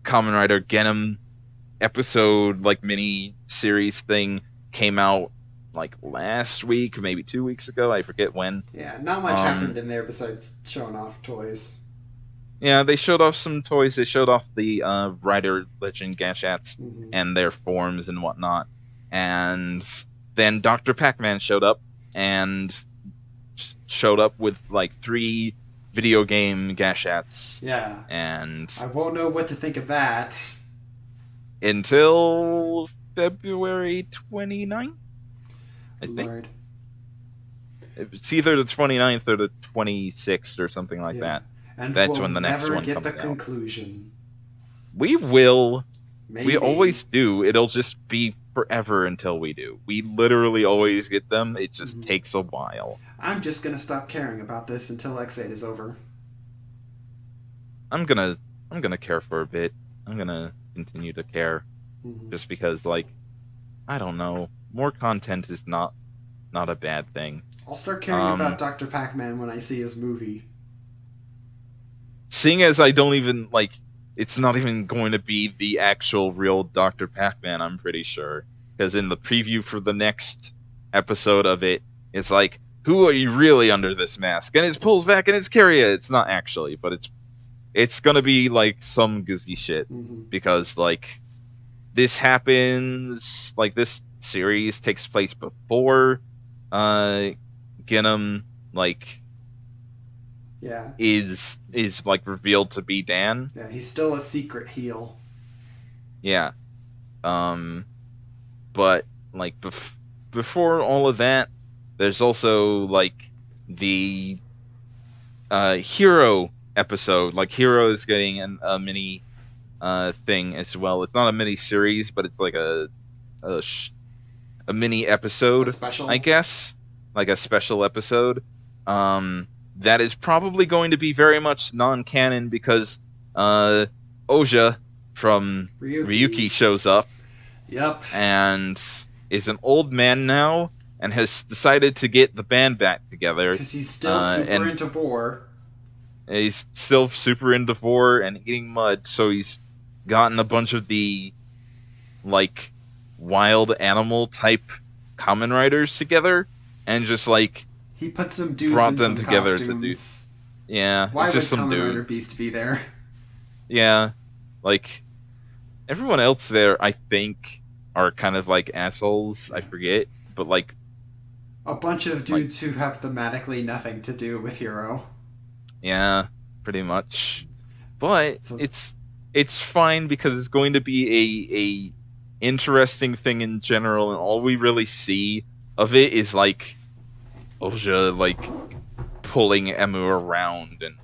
Kamen Rider Genom episode, like mini series thing, came out like last week, maybe 2 weeks ago. I forget when. Yeah, not much happened Um, in there besides showing off toys. yeah, they showed off some toys. They showed off the Rider Legend Gashats Mm-hmm. and their forms and whatnot. And then Dr. Pac-Man showed up and showed up with like 3 video game Gashats. Yeah, And I won't know what to think of that. until February 29th, I think. Lord. It's either the 29th or the 26th or something like Yeah, that. and That's we'll when the next never one get comes the out. conclusion. We will. Maybe. We always do. It'll just be forever until we do. We literally always get them. It just Mhm. takes a while. I'm just gonna stop caring about this until X8 is over. I'm gonna care for a bit. I'm gonna continue to care Mm-hmm. just because like I don't know. More content is not a bad thing. I'll start caring about Dr. Pac-Man when I see his movie. Seeing as I don't even like it's not even going to be the actual real Dr. Pac-Man, I'm pretty sure. Because in the preview for the next episode of it, it's like, who are you really under this mask? And it pulls back and it's Kyria. It's not actually, but it's gonna be like some goofy shit. Mm-hmm. Because like this happens like this series takes place before Genom like Yeah. is like revealed to be Dan. Yeah, he's still a secret heel. Yeah. But like before all of that, there's also like the Hero episode. Like Hero is getting a mini thing as well. It's not a mini series, but it's like a, a mini A episode, I special. guess, like a special episode. That is probably going to be very much non-canon because Oja from Ryuki shows up Yep. and is an old man now and has decided to get the band back together. Because he's still super and into war. he's still super into vor and eating mud, so he's gotten a bunch of the like wild animal type Kamen Riders together and just like He put some dudes brought in them some together costumes. to do. Yeah, Why it's would just some Kamen Rider dudes. Beast be there? Yeah, like everyone else there, I think, are kind of like assholes. I forget, but like A bunch of dudes who have thematically nothing to do with Hero. yeah, pretty much. But So- it's fine because it's going to be a interesting thing in general, and all we really see of it is like Oja like pulling Emu around, and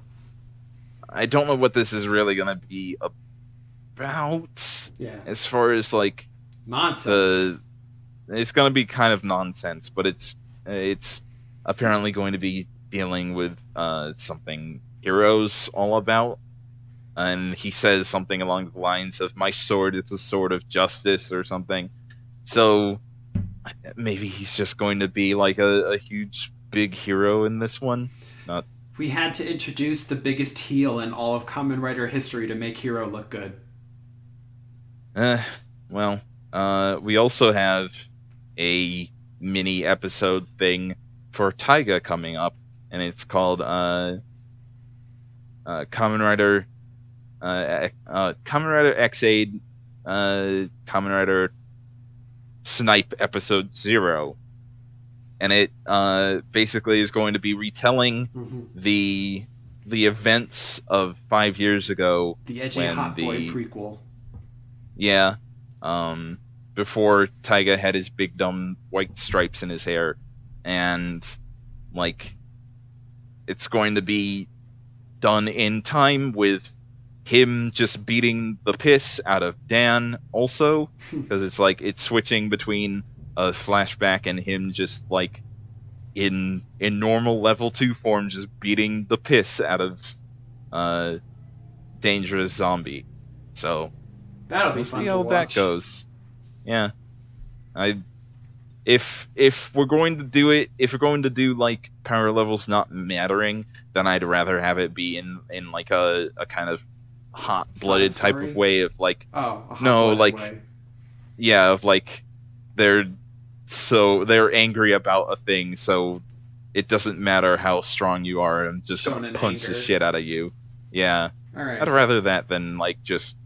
I don't know what this is really gonna be about. Yeah. As far as like Nonsense. it's gonna be kind of nonsense, but it's apparently going to be dealing with something Hero's all about. And he says something along the lines of "My sword is the sword of justice" or something. So maybe he's just going to be like a huge big hero in this one. Not We had to introduce the biggest heel in all of Kamen Rider history to make Hero look good. well, we also have a mini episode thing for Taiga coming up, and it's called Kamen Rider Kamen Rider X8 Kamen Rider Snipe Episode 0. And it basically is going to be retelling Mm-hmm. the events of 5 years ago. The edgy when hot boy prequel. Yeah. Before Taiga had his big dumb white stripes in his hair. And like it's going to be done in time with him just beating the piss out of Dan also, because it's like it's switching between a flashback and him just like in normal level 2 form just beating the piss out of dangerous zombie. So That'll be we'll see fun to how that watch. goes. Yeah. I if we're going to do it, if we're going to do like power levels not mattering, then I'd rather have it be in like a kind of hot Side blooded type of story. way of like Oh, a hot no, blooded like way. yeah, of like they're they're angry about a thing, so it doesn't matter how strong you are, I'm just gonna Shown in punch the anger. shit out of you. Yeah. All right. I'd rather that than like just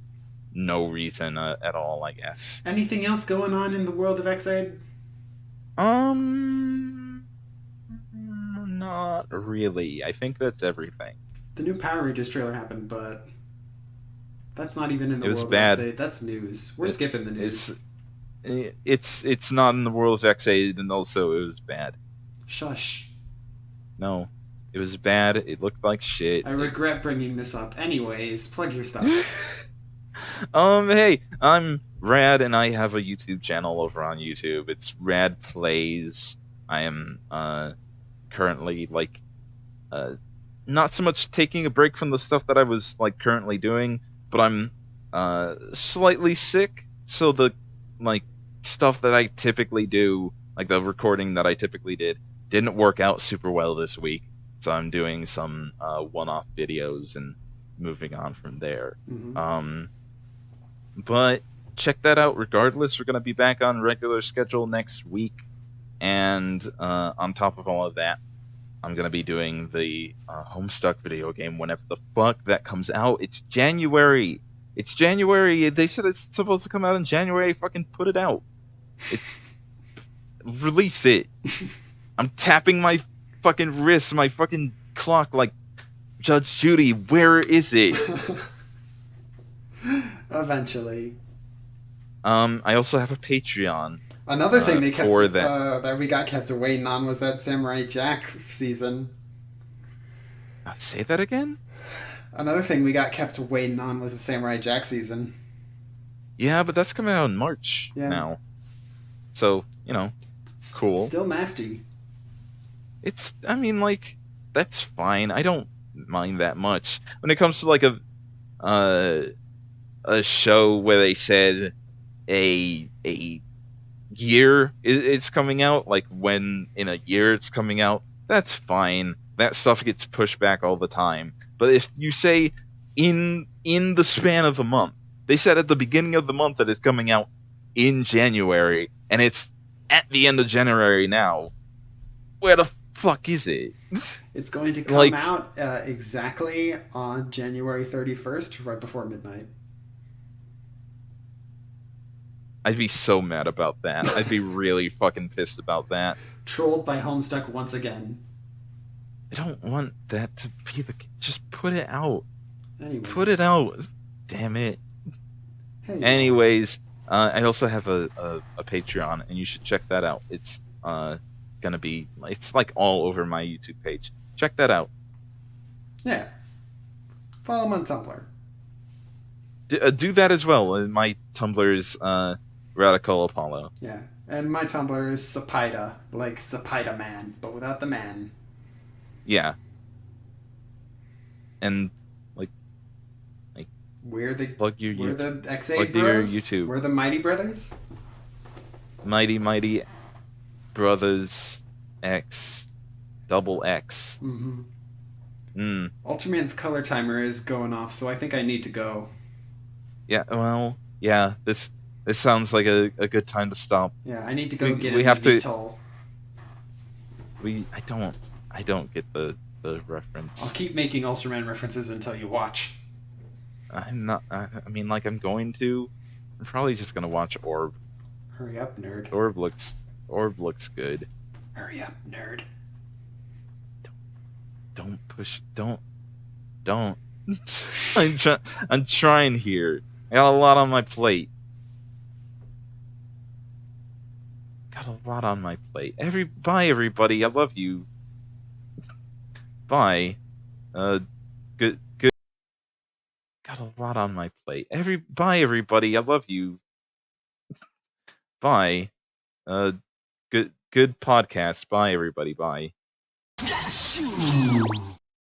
no reason at all, I guess. Anything else going on in the world of Xaid? Not really. I think that's everything. The new Power Rangers trailer happened, but that's not even in the It was world of bad. Xaid. That's news. We're It, skipping the it's news. it's not in the world of X8, and also it was bad. Shush. No, it was bad. It looked like shit. I regret bringing this up. Anyways, plug your stuff. Hey, I'm Rad, and I have a YouTube channel over on YouTube. It's Rad Plays. I am currently like not so much taking a break from the stuff that I was like currently doing, but I'm slightly sick, so the like stuff that I typically do, like the recording that I typically didn't work out super well this week. So I'm doing some one-off videos and moving on from there. Mm-hmm. But check that out regardless. We're going to be back on regular schedule next week. And on top of all of that, I'm going to be doing the Homestuck video game whenever the fuck that comes out. It's January. It's January. They said it's supposed to come out in January. Fucking put it out. Release it. I'm tapping my fucking wrist, my fucking clock like Judge Judy. Where is it? Eventually. I also have a Patreon. Another thing they kept for that. that we got kept waiting on was that Samurai Jack season. Say that again? Another thing we got kept waiting on was the Samurai Jack season. Yeah, but that's coming out in March now. So, cool. Still nasty. I mean, like, that's fine. I don't mind that much. When it comes to, like, a show where they said a year it's coming out, like, when in a year it's coming out, that's fine. That stuff gets pushed back all the time. But if you say in the span of a month, they said at the beginning of the month that it's coming out in January, and it's at the end of January now, where the fuck is it? It's going to come out exactly on January 31st, right before midnight. I'd be so mad about that. I'd be really fucking pissed about that. Trolled by Homestuck once again. I don't want that to be the... Just put it out. Anyways. Put it out. Damn it. Hey, anyways, I also have a Patreon, and you should check that out. It's gonna be... It's like all over my YouTube page. Check that out. Yeah. Follow him on Tumblr. Do that as well. My Tumblr is Radical Apollo. Yeah. And my Tumblr is Sapida, like Sapida Man, but without the man. Yeah. And we're the Plug Xaid Bros. your YouTube. We're the Mighty Brothers. Mighty Brothers X double X. Mm-hmm. Ultraman's color timer is going off, so I think I need to go. Yeah, well, yeah. This sounds like a good time to stop. Yeah, I need to go get we have to. VTOL. I don't get the reference. I'll keep making Ultraman references until you watch. I'm not. I mean, like I'm going to. I'm probably just gonna watch Orb. Hurry up, nerd. Orb looks good. Hurry up, nerd. Don't push. Don't. I'm trying here. I got a lot on my plate. Bye, everybody. I love you. Bye. Good. Got a lot on my plate. Bye, everybody. I love you. Bye. Uh, good podcast. Bye, everybody. Bye.